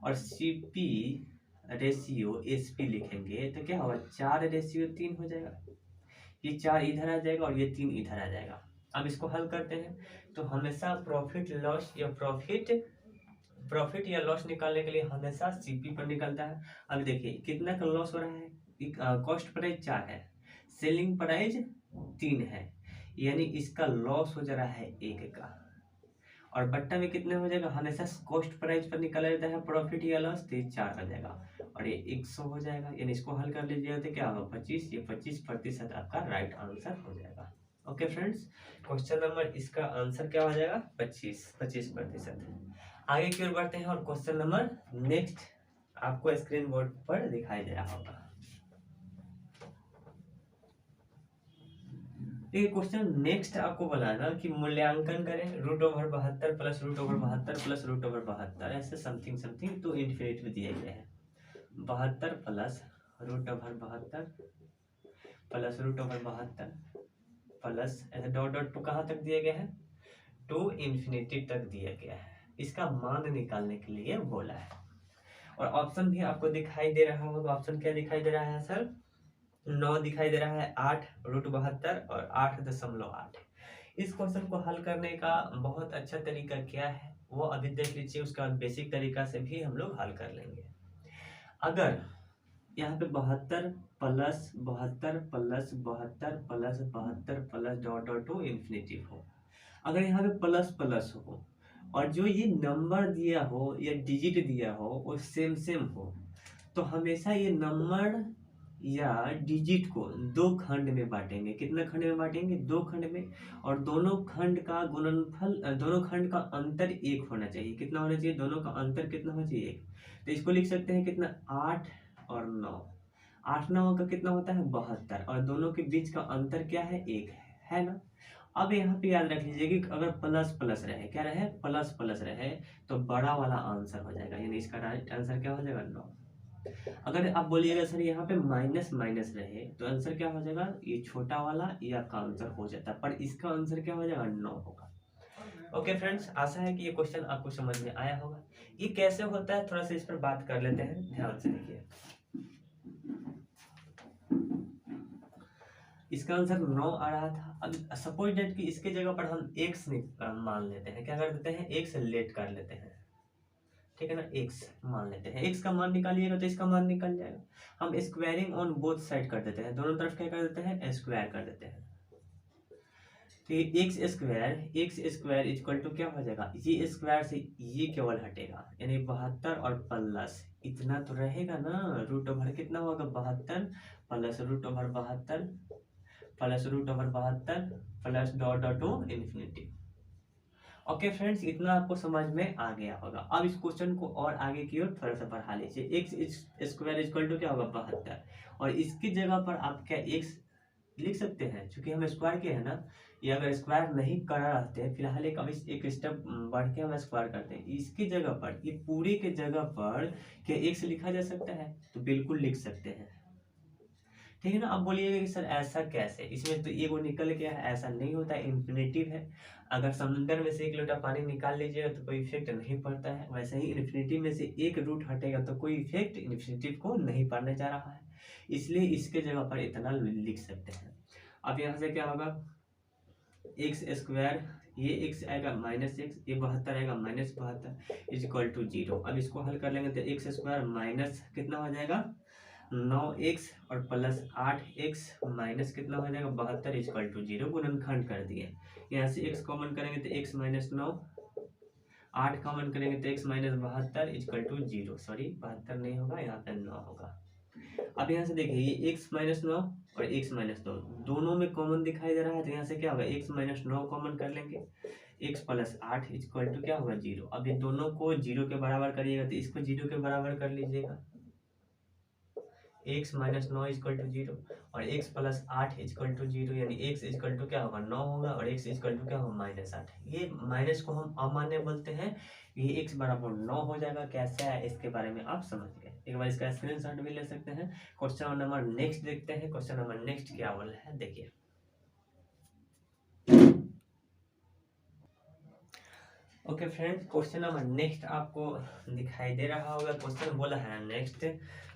और CP रेशियो SP लिखेंगे तो क्या होगा 4 रेशियो 3 हो जाएगा, ये 4 इधर आ जाएगा और ये 3 इधर आ जाएगा। अब इसको हल करते हैं तो हमेशा प्रॉफिट या लॉस निकालने के लिए हमेशा CP पर निकलता है। अब देखिए कितना का लॉस हो रहा है, कॉस्ट प्राइस 4 है, सेलिंग प्राइस 3 है, यानी इसका लॉस हो जा रहा है 1 का, और बट्टा में कितना हो जाएगा, हमेशा कॉस्ट प्राइस पर निकाला जाता है प्रॉफिट या लॉस, तो 4 हो जाएगा और ये 100 हो जाएगा, यानी इसको हल कर लीजिएगा तो क्या होगा 25, ये 25% आपका राइट आंसर हो जाएगा। ओके फ्रेंड्स, क्वेश्चन नंबर इसका आंसर क्या हो जाएगा 25%। आगे की ओर बढ़ते हैं और क्वेश्चन नंबर नेक्स्ट आपको स्क्रीन बोर्ड पर दिखाई दे रहा होगा। देखिए क्वेश्चन नेक्स्ट आपको बनाना कि मूल्यांकन करें √72 प्लस √72 प्लस √72 ऐसे समथिंग समथिंग टू इन्फिनिटी दिया गया है। 72 प्लस √72 प्लस √72 प्लस ऐसे डॉट डॉट टू कहाँ तक दिया गया है, टू इन्फिनिटी तक दिया गया है। इसका मान निकालने के लिए बोला है और ऑप्शन भी आपको दिखाई दे रहा होगा। ऑप्शन क्या दिखाई दे रहा है सर, 9 दिखाई दे रहा है, 8 √72 और 8.8। इस क्वेश्चन को हल करने का बहुत अच्छा तरीका क्या है वो अभी देख लीजिए, उसका बेसिक तरीका से भी हम लोग हल कर लेंगे। अगर यहाँ पे 72 plus 72 plus 72 plus 72 plus dot dot to infinity हो, अगर यहाँ पे प्लस प्लस हो और जो ये नंबर दिया हो या डिजिट दिया हो वो सेम सेम हो, तो हमेशा ये नंबर या डिजिट को दो खंड में बांटेंगे। कितना खंड में बांटेंगे, 2 खंड में, और दोनों खंड का गुणनफल, दोनों खंड का अंतर 1 होना चाहिए। कितना होना चाहिए, दोनों का अंतर कितना होना चाहिए 1। तो इसको लिख सकते हैं कितना, 8 और 9, 8 9 का कितना होता है 72, और दोनों के बीच का अंतर क्या है 1 है ना। अब यहाँ पे याद रख लीजिए कि अगर प्लस प्लस रहे, क्या रहे, प्लस प्लस रहे, तो बड़ा वाला आंसर हो जाएगा, यानी इसका राइट आंसर क्या हो जाएगा 9। अगर आप बोलिएगा सर यहाँ पे माइनस माइनस रहे तो आंसर क्या हो जाएगा, ये छोटा वाला या का आंसर हो जाता है, पर इसका आंसर क्या हो जाएगा 9 होगा। ओके फ्रेंड्स, आशा है कि ये क्वेश्चन आपको समझ में आया होगा। ये कैसे होता है थोड़ा सा इस पर बात कर लेते हैं, ध्यान से देखिए। इसका आंसर 9 आ रहा था। अब सपोज डेट कि इसके जगह पर हम x मान लेते हैं, क्या कर देते हैं, x लेट कर लेते हैं, ठीक है ना, x मान लेते हैं। x का मान निकालिएगा तो इसका मान निकल जाएगा। हम स्क्वायरिंग ऑन बोथ साइड कर देते हैं, दोनों तरफ क्या कर देते हैं, स्क्वायर कर देते हैं। तो ये x स्क्वायर इक्वल टू क्या हो जाएगा, ये स्क्वायर से ये केवल हटेगा, यानी 72 और प्लस इतना तो रहेगा ना, रूट ओवर कितना होगा 72 plus √72 plus √72 plus dot dot to infinity. Okay friends, इतना आपको समझ में आ गया होगा। अब इस क्वेश्चन को और आगे की ओर थोड़ा सा बढ़ा लीजिए। x स्क्वायर इक्वल टू क्या होगा 72, और इसकी जगह पर आप क्या x लिख सकते हैं, क्योंकि हम स्क्वायर किए हैं ना। ये अगर स्क्वायर नहीं करा रहते हैं, फिलहाल एक स्टेप बढ़ के हम स्क्वायर करते हैं, इसकी जगह पर, ये पूरी के जगह पर क्या x लिखा जा सकता है, तो बिल्कुल लिख सकते हैं, ठीक है ना। अब बोलिएगा कि सर ऐसा कैसे, इसमें तो ये वो निकल गया है, ऐसा नहीं होता है, इन्फिनिटिव है। अगर समुद्र में से 1 लोटा पानी निकाल लीजिएगा तो कोई इफेक्ट नहीं पड़ता है, वैसे ही इन्फिनिटिव में से 1 रूट हटेगा तो कोई इफेक्ट इन्फिनिटिव को नहीं पड़ने जा रहा है, इसलिए इसके जगह पर इतना लिख सकते हैं। अब यहाँ से क्या होगा, एक्स स्क्वायर, ये x आएगा -x, ये 72 आएगा -72 इक्वल टू 0। अब इसको हल कर लेंगे तो एक्स स्क्वायर माइनस कितना हो जाएगा 9x और प्लस 8x माइनस कितना हो जाएगा 72 इक्वल टू 0, गुणनखंड कर दिए। यहाँ से x कॉमन करेंगे तो x माइनस 9, 8 कॉमन करेंगे तो x minus 72 equal to 0, sorry 72 नहीं होगा, यहाँ पे 9 होगा। अब यहाँ से देखिए ये x माइनस 9 और x माइनस 2 दोनों में कॉमन दिखाई दे रहा है, तो यहाँ से क्या होगा x माइनस 9 कॉमन कर लेंगे, x प्लस 8 इक्वल टू क्या होगा 0। अब ये दोनों को 0 के बराबर करिएगा तो इसको 0 के बराबर कर लीजिएगा, x माइनस 9 इक्वल टू 0 और x प्लस 8 इक्वल टू 0, यानी x इक्वल टू क्या होगा 9 होगा और x इक्वल टू क्या होगा -8। ये माइनस को हम अमान्य बोलते हैं, ये x बराबर 9 हो जाएगा। कैसे है इसके बारे में आप समझ गए, एक बार इसका स्क्रीनशॉट भी ले सकते हैं। क्वेश्चन नंबर नेक्स्ट देखते हैं, क्वेश्चन नंबर नेक्स्ट क्या बोला है देखिए। Okay friends, question number next आपको दिखाई दे रहा होगा। क्वेश्चन बोला है नेक्स्ट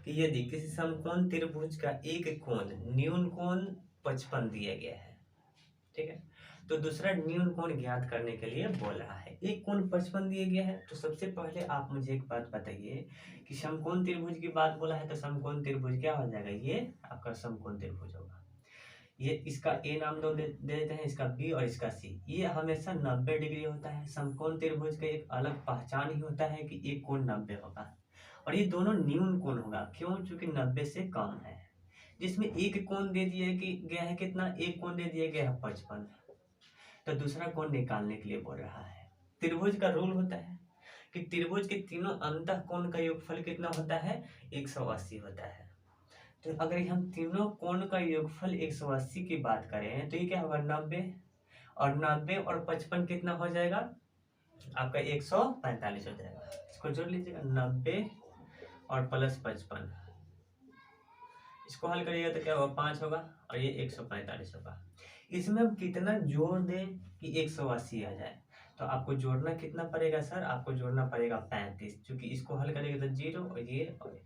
कि यदि किसी समकोण त्रिभुज का एक कोण न्यून कोण 55 दिया गया है, ठीक है, तो दूसरा न्यून कोण ज्ञात करने के लिए बोल रहा है। एक कोण 55 दिया गया है, तो सबसे पहले आप मुझे एक बात बताइए कि समकोण त्रिभुज की बात बोला है, तो समकोण त्रिभुज क्या हो जाएगा, ये आपका समकोण त्रिभुज होगा। ये इसका ए नाम दे देते हैं, इसका बी और इसका सी। ये हमेशा 90 डिग्री होता है। समकोण त्रिभुज का एक अलग पहचान ही होता है कि एक कोण 90 होगा और ये दोनों न्यून कोण होगा। क्यों? क्योंकि 90 से कम है। इसमें एक कोण दे दिया कि गया है कितना, एक कोण दे दिया गया है 55, तो दूसरा कोण निकालने के लिए बोल रहा है। त्रिभुज का रूल होता है कि त्रिभुज के तीनों अंतः कोण का योगफल कितना होता है, 180 होता है। तो अगर हम तीनों कोण का योगफल 180 की बात करें तो ये क्या होगा, 90, और 90 और 55 कितना हो जाएगा आपका, 145 हो जाएगा। इसको जोड़ लीजिएगा, 90 और प्लस 55, इसको हल करिएगा तो क्या होगा, 5 होगा, और ये 145 होगा। इसमें हम कितना जोड़ दें कि 180 आ जाए, तो आपको जोड़ना कितना पड़ेगा सर, आपको जोड़ना पड़ेगा 35, क्योंकि इसको हल करेंगे तो 0 और ये और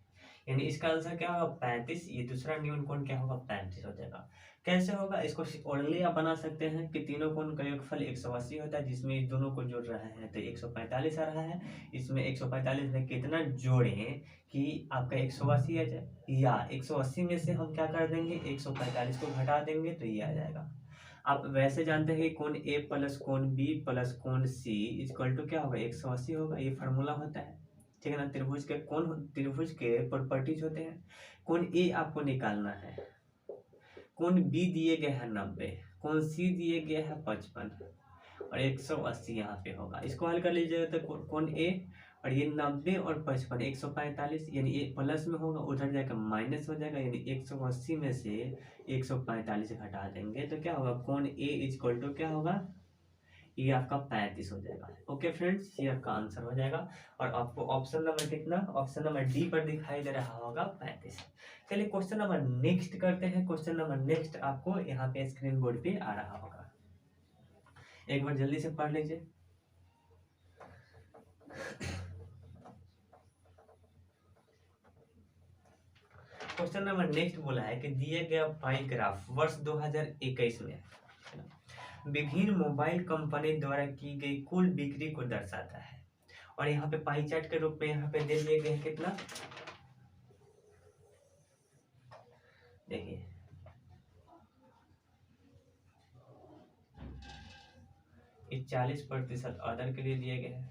यानी इसका आंसर क्या होगा 35, ये दूसरा न्यून कोण क्या होगा 35 हो जाएगा। कैसे होगा, इसको ओनली आप बना सकते हैं कि तीनों कोण का योगफल 180 होता है, जिसमें इस दोनों को जोड़ रहा है तो 145 आ रहा है। इसमें 145 में कितना जोड़ें कि आपका 180 आ जाए, या 180 में से हम क्या कर देंगे 145 को घटा देंगे तो ये आ जाएगा। आप वैसे जानते हैं कि कोण ए प्लस कोण बी प्लस कोण सी इक्वल टू क्या होगा 180 होगा, ये फार्मूला होता है, ठीक है ना। त्रिभुज के कोण, त्रिभुज के प्रॉपर्टीज होते हैं। कोण ए आपको निकालना है, कोण बी दिए गए हैं 90, कोण सी दिए गए हैं 55 और 180 यहाँ पे होगा। इसको हल कर लीजिएगा तो कोण ए और ये 90 और 55 145, यानी ये प्लस में होगा, उधर जाकर माइनस हो जाएगा, यानी 180 में से 145 घटा देंगे तो क्या होगा, कोण ए इक्वल टू क्या होगा, ये आपका 35 हो जाएगा। ओके फ्रेंड्स, ये आपका आंसर हो जाएगा। और आपको ऑप्शन नंबर कितना, ऑप्शन नंबर डी पर दिखाई दे रहा होगा 35। चलिए क्वेश्चन नंबर नेक्स्ट करते हैं। क्वेश्चन नंबर नेक्स्ट आपको यहाँ पे स्क्रीन बोर्ड पे आ रहा होगा, एक बार जल्दी से पढ़ लीजिए। क्वेश्चन नंबर नेक्स्ट बोला है कि दिए गया पाई ग्राफ वर्ष 2021 में विभिन्न मोबाइल कंपनी द्वारा की गई कुल बिक्री को दर्शाता है। और यहाँ पे पाई चार्ट के रूप में यहाँ पे दे दिए गए हैं कितना, देखिए ये 40% अदर के लिए दिए गए हैं,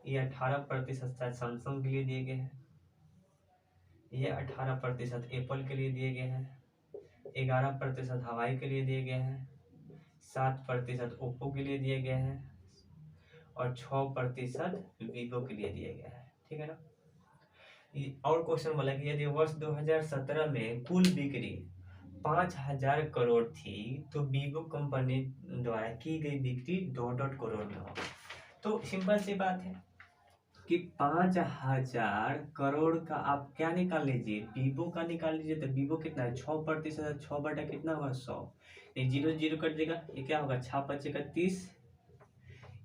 ये 18% शायद सैमसंग के लिए दिए गए हैं, ये 18% एप्पल के लिए दिए गए हैं, 11% हवाई के लिए दिए गए हैं, 7% ओप्पो के लिए दिए गए हैं और 6% वीवो के लिए दिए गए हैं, ठीक है ना। और क्वेश्चन बोला कि यदि वर्ष 2017 में कुल बिक्री 5000 करोड़ थी तो वीवो कंपनी द्वारा की गई बिक्री डॉट करोड़ में होगा। तो सिंपल सी बात है कि 5000 करोड़ का आप क्या निकाल लीजिए, वीवो का निकाल लीजिए, तो वीवो कितना है 6%, 6 बटा कितना होगा 100, ये 0 0 कट देगा, ये क्या होगा 6 5 30,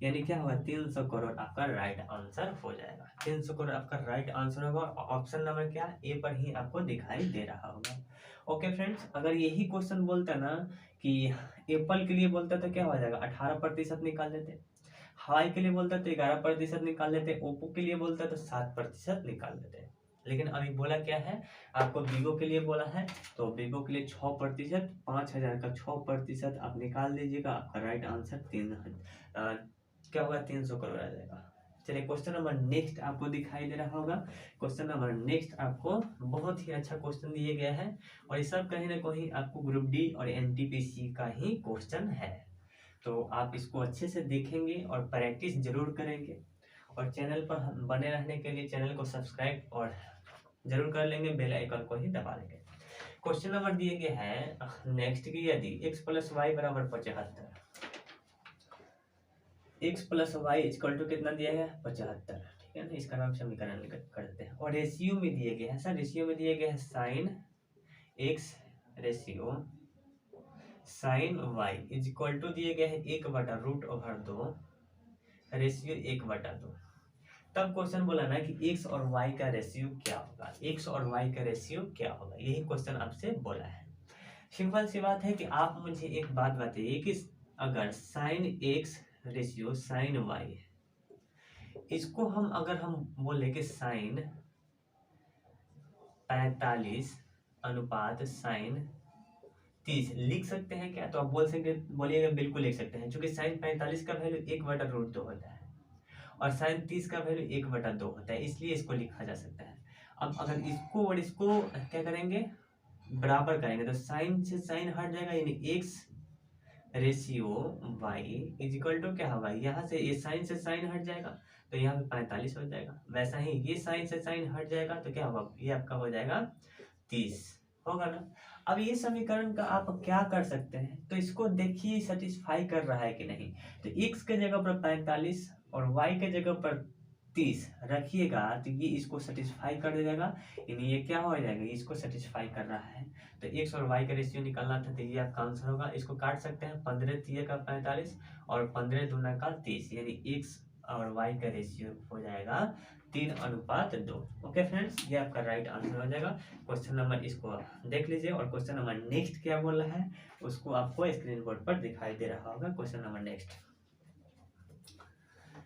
यानी क्या होगा 300 करोड़ आपका राइट आंसर हो जाएगा। 300 करोड़ आपका राइट आंसर होगा। ऑप्शन नंबर क्या, ए पर ही आपको दिखाई दे रहा होगा। ओके फ्रेंड्स, अगर यही क्वेश्चन बोलता ना कि एप्पल के लिए बोलता तो क्या हो जाएगा 18% निकाल देते, हवाई के लिए बोलता तो 11% निकाल देते, ओप्पो के लिए बोलता तो 7% निकाल देते। लेकिन अभी बोला क्या है, आपको वीवो के लिए बोला है, तो वीवो के लिए 6%, 5000 का 6% आप निकाल दीजिएगा, आपका राइट आंसर क्या होगा 300 करोड़ आ जाएगा। चलिए क्वेश्चन नंबर नेक्स्ट आपको दिखाई दे रहा होगा। क्वेश्चन नंबर नेक्स्ट आपको बहुत ही अच्छा क्वेश्चन दिए गया है, और ये सब कहीं ना कहीं आपको ग्रुप डी और एनटीपीसी का ही क्वेश्चन है। तो आप इसको अच्छे से देखेंगे और प्रैक्टिस जरूर करेंगे, और चैनल पर बने रहने के लिए चैनल को सब्सक्राइब और जरूर कर लेंगे, बेल आइकन को ही दबा लेंगे। क्वेश्चन नंबर दिए गए हैं नेक्स्ट की, यदि x + y = 75, x + y = कितना दिया गया 75, ठीक है ना। इसका नाम समीकरण करते हैं, और रेशियो में दिए गए हैं सर, रेशियो में दिए गए हैं sin x ratio sin y = दिए गए हैं 1/√2 रेशियो 1/2। तब क्वेश्चन बोला ना कि x और y का रेशियो क्या होगा, x और y का रेशियो क्या होगा, यही क्वेश्चन आपसे बोला है। सिंपल सी बात है कि आप मुझे एक बात बताइए कि अगर sin x ratio sin y, इसको हम अगर हम बोले कि sin 45 अनुपात sin 30 लिख सकते हैं क्या, तो आप बोल सकते बोलिएगा बिल्कुल लिख सकते हैं, क्योंकि sin 45 का वैल्यू 1/√2 होता है, और साइन 30 का वैल्यू 1/2 होता है, इसलिए इसको लिखा जा सकता है। अब अगर इसको और इसको क्या करेंगे, बराबर करेंगे, तो साइन से साइन हट जाएगा, यानी X ratio Y is equal to क्या होगा, यहाँ से ये साइन से साइन हट जाएगा तो यहाँ पे 45 हो जाएगा। वैसा ही ये साइन से साइन हट जाएगा तो क्या होगा, ये आपका हो जाएगा 30 होगा ना। अब ये समीकरण का आप क्या कर सकते हैं, तो इसको देखिए सेटिस्फाई कर रहा है कि नहीं। तो x के जगह पर 45 और y के जगह पर 30 रखिएगा तो ये इसको सेटिस्फाई कर देगा, यानी ये क्या हो जाएगा, इसको सेटिस्फाई कर रहा है। तो x और y का रेशियो निकालना था, तो ये आपका आंसर होगा। इसको काट सकते हैं, 15 तिये का 45 और 15 दूना का 30, यानी x और y का रेशियो हो जाएगा 3:2। ओके फ्रेंड्स, ये आपका राइट आंसर हो जाएगा। क्वेश्चन नंबर इसको देख लीजिए, और क्वेश्चन नंबर नेक्स्ट क्या बोल रहा है उसको आपको स्क्रीन बोर्ड पर दिखाई दे रहा होगा। क्वेश्चन नंबर नेक्स्ट,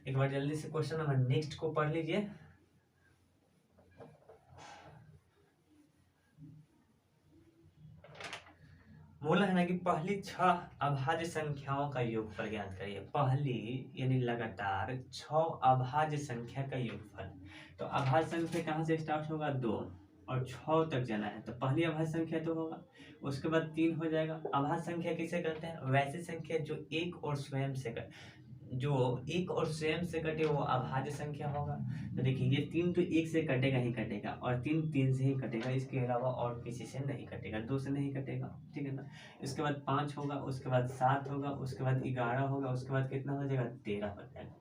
एक बार जल्दी से क्वेश्चन नंबर नेक्स्ट को पढ़ लीजिए। बोला है ना कि पहली 6 अभाज्य संख्याओं का योगफल ज्ञात करिए। पहली यानी लगातार 6 अभाज्य संख्या का योगफल। तो अभाज्य संख्या कहाँ से स्टार्ट होगा, 2 और 6 तक जाना है, तो पहली अभाज्य संख्या तो होगा, उसके बाद 3 हो जाएगा। अभाज्य संख्या किसे कहते हैं, वैसी संख्या जो एक और स्वयं से कटे वो अभाज्य संख्या होगा। तो देखिए ये 3 तो 1 से कटेगा ही कटेगा, और 3 3 से ही कटेगा, इसके अलावा और किसी से नहीं कटेगा, 2 से नहीं कटेगा, ठीक है ना। इसके बाद 5 होगा, उसके बाद 7 होगा, उसके बाद 11 होगा, उसके बाद कितना हो जाएगा, 13 हो जाएगा।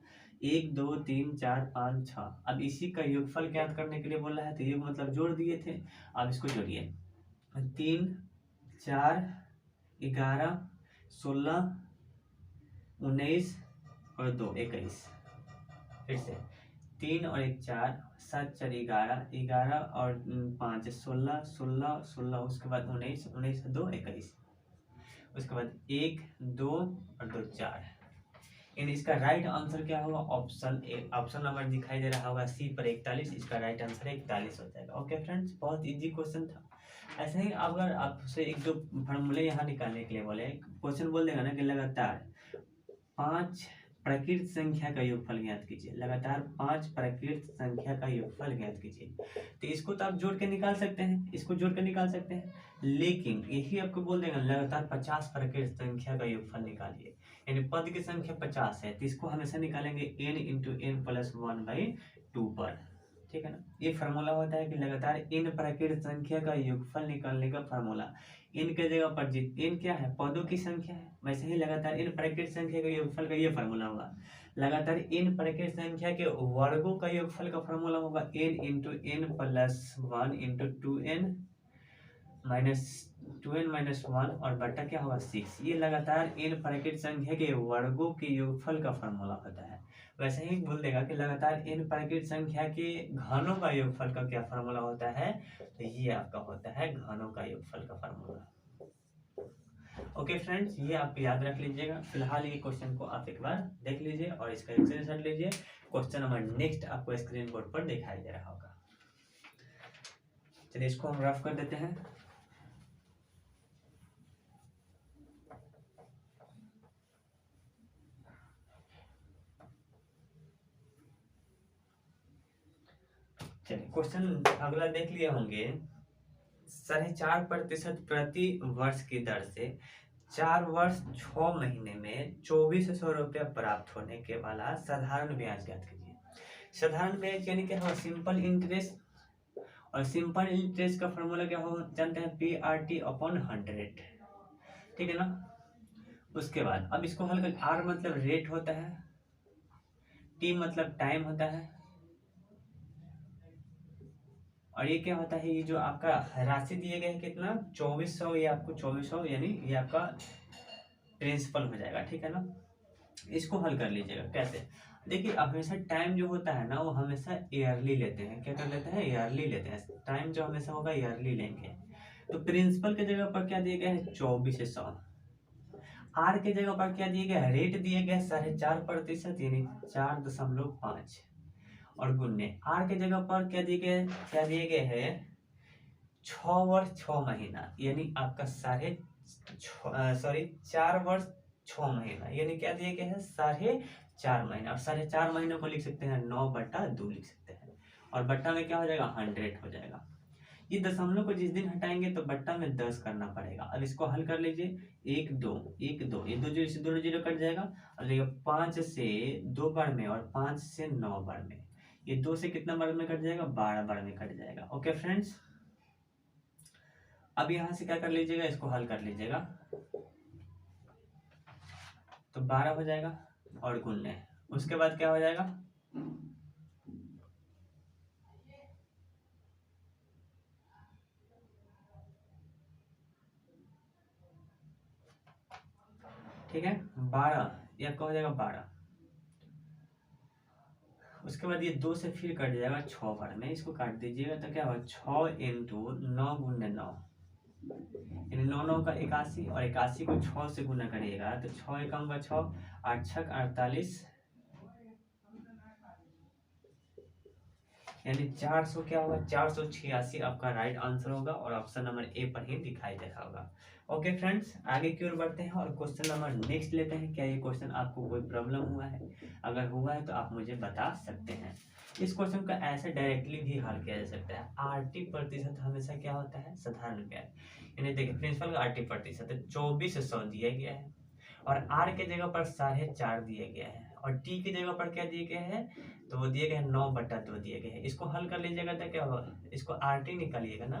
1 2 3 4 5 6। अब इसी का योगफल ज्ञात करने के लिए बोला है, तो योग मतलब जोड़ दिए थे, अब इसको जोड़िए। 3 4 11 16 19 और 2 21। फिर से 3 और 1 4, 7 4 11, 11 और 5 16, 16 16, उसके बाद 19, 19 2 21, उसके बाद 1 2 और 2 4। इन इसका राइट आंसर क्या होगा, ऑप्शन ए। ऑप्शन नंबर दिखाई दे रहा होगा सी पर 41, इसका राइट आंसर 41 हो जाएगा। ओके फ्रेंड्स, बहुत इजी क्वेश्चन था। ऐसे ही अगर आपसे एक दो फॉर्मूले यहाँ निकालने के लिए बोले, क्वेश्चन बोल देगा ना कि लगातार 5 प्रकृत संख्या का योगफल ज्ञात कीजिए। लगातार 5 प्रकृत संख्या का योगफल ज्ञात कीजिए, तो इसको तो आप जोड़ के निकाल सकते हैं, इसको जोड़ के निकाल सकते हैं, लेकिन यही आपको बोल देगा लगातार 50 प्रकृत संख्या का योगफल निकालिए, यानी पद की संख्या 50 है, तो इसको हमेशा निकालेंगे n × n + 1/2 पर, ठीक है ना। ये फार्मूला होता है कि लगातार n प्रकृत संख्या का योगफल निकालने का फार्मूला। n के जगह पर n क्या है, पदों की संख्या है, वैसे ही लगातार n प्रकृत संख्या के योगफल का ये फार्मूला होगा। लगातार n प्रकृत संख्या के वर्गों का योगफल का फार्मूला होगा n × n + 1 × 2n - 1 और बटा क्या होगा 6। ये लगातार n प्रकृत संख्या के वर्गों के योगफल का फार्मूला होता है। वैसे ही बोल देगा कि लगातार n प्रकृत संख्या के घनों का योगफल का क्या फार्मूला होता है, तो ये आपका होता है घनों का योगफल का फार्मूला। ओके फ्रेंड्स, ये आप याद रख लीजिएगा। फिलहाल ये क्वेश्चन को आप एक बार देख लीजिए और इसका स्क्रीनशॉट लीजिए। क्वेश्चन नंबर नेक्स्ट आपको स्क्रीन बोर्ड पर दिखाई दे रहा होगा। चलिए इसको हम रफ कर देते हैं। चलिए क्वेश्चन अगला देख लिए होंगे। 4.5% प्रति वर्ष की दर से 4 वर्ष 6 महीने में 2400 रुपया प्राप्त होने के वाला साधारण ब्याज ज्ञात कीजिए। साधारण ब्याज यानी क्या होगा, सिंपल इंटरेस्ट, और सिंपल इंटरेस्ट का फॉर्मूला क्या होगा जानते हैं, PRT/100, ठीक है ना। उसके बाद अब इसको हल कर, R मतलब रेट होता है, T मतलब टाइम होता है, और ये क्या होता है, ये जो आपका राशि दिए गए कितना 2400, ये आपको 2400 यानी ये आपका प्रिंसिपल हो जाएगा, ठीक है ना। इसको हल कर लीजिएगा कैसे, देखिए हमेशा टाइम जो होता है ना वो हमेशा ईयरली लेते हैं। क्या कर लेते हैं, ईयरली लेते हैं। टाइम जो हमेशा होगा ईयरली लेंगे। तो प्रिंसिपल के जगह पर क्या दिए गए हैं 2400। आर के जगह पर क्या दिए गए, रेट दिए गए 4.5% यानी 4.5, और गुन्ने आर के जगह पर क्या दिए गए हैं 6 वर्ष 6 महीना, यानी आपका 4 वर्ष 6 महीना, यानी क्या दिया गया है 4.5 महीना। और 4.5 महीनों को लिख सकते हैं 9/2 लिख सकते हैं, और बट्टा में क्या हो जाएगा 100 हो जाएगा। ये दशमलव को जिस दिन हटाएंगे तो बट्टा में 10 करना पड़ेगा। अब इसको हल कर लीजिए, 1 2 1 2, ये 2 जीरो से दोनों जीरो कट जाएगा, और देखिए 5 से 2 बार में और 5 से 9 बार में, ये 2 से कितना बार में कट जाएगा 12 बार में कट जाएगा। ओके फ्रेंड्स, अब यहाँ से क्या कर लीजिएगा, इसको हल कर लीजिएगा, तो 12 हो जाएगा और गुणने, उसके बाद क्या हो जाएगा, ठीक है 12, ये आपका हो जाएगा 12। उसके बाद ये 2 से फिर कट जाएगा 6 बार में, इसको काट दीजिएगा तो क्या होगा 6 × 9 × 9, यानी 9 9 का 81, और 81 को 6 से गुना करिएगा तो 6 एकम का 6, 8 छक 48, यानी 400 क्या होगा 486 आपका राइट आंसर होगा, और ऑप्शन नंबर ए पर ही दिखाई दे रहा होगा। ओके फ्रेंड्स, आगे की ओर बढ़ते हैं और क्वेश्चन नंबर नेक्स्ट लेते हैं। क्या ये क्वेश्चन आपको कोई प्रॉब्लम हुआ है? अगर हुआ है तो आप मुझे बता सकते हैं। इस क्वेश्चन को ऐसे डायरेक्टली भी हल किया जा सकता है। आरटी प्रतिशत हमेशा क्या होता है साधारण ब्याज, यानी देखिए प्रिंसिपल का आरटी प्रतिशत 2400 दिया गया है, और आर के जगह पर 4.5 दिया गया है, और टी की जगह पर क्या दिए गए हैं, तो वो दिए गए 9/2 दिए गए हैं। इसको हल कर लीजिएगा तो क्या होगा, इसको आर टी निकालिएगा ना,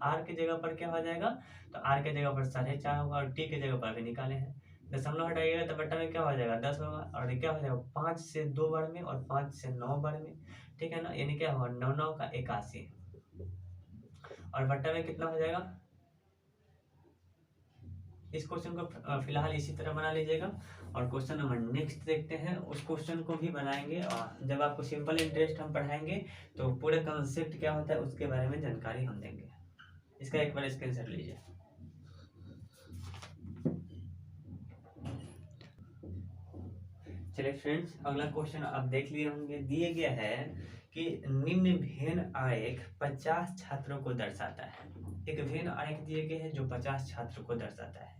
आर के जगह पर क्या हो जाएगा, तो आर के जगह पर 4.5 होगा, और टी के जगह पर भी निकाले हैं, दशमलव हटाइएगा तो बट्टा में क्या हो जाएगा 10 होगा, और ये क्या हो जाएगा 5 से 2 बार में और 5 से 9 बार में, ठीक है ना, यानी क्या होगा 9 9 का 81, और बट्टा में कितना हो जाएगा। इस क्वेश्चन को फिलहाल इसी तरह बना लीजिएगा, और क्वेश्चन नंबर नेक्स्ट देखते हैं। उस क्वेश्चन को भी बनाएंगे, और जब आपको सिंपल इंटरेस्ट हम पढ़ाएंगे तो पूरे कॉन्सेप्ट क्या होता है उसके बारे में जानकारी हम देंगे। इसका एक बार स्क्रीनशॉट लीजिए। चलिए फ्रेंड्स, अगला क्वेश्चन आप देख लिए होंगे। दिए गया है कि निम्न भेन आरेख 50 छात्रों को दर्शाता है। एक भेन आरेख दिए गए हैं जो 50 छात्रों को दर्शाता है,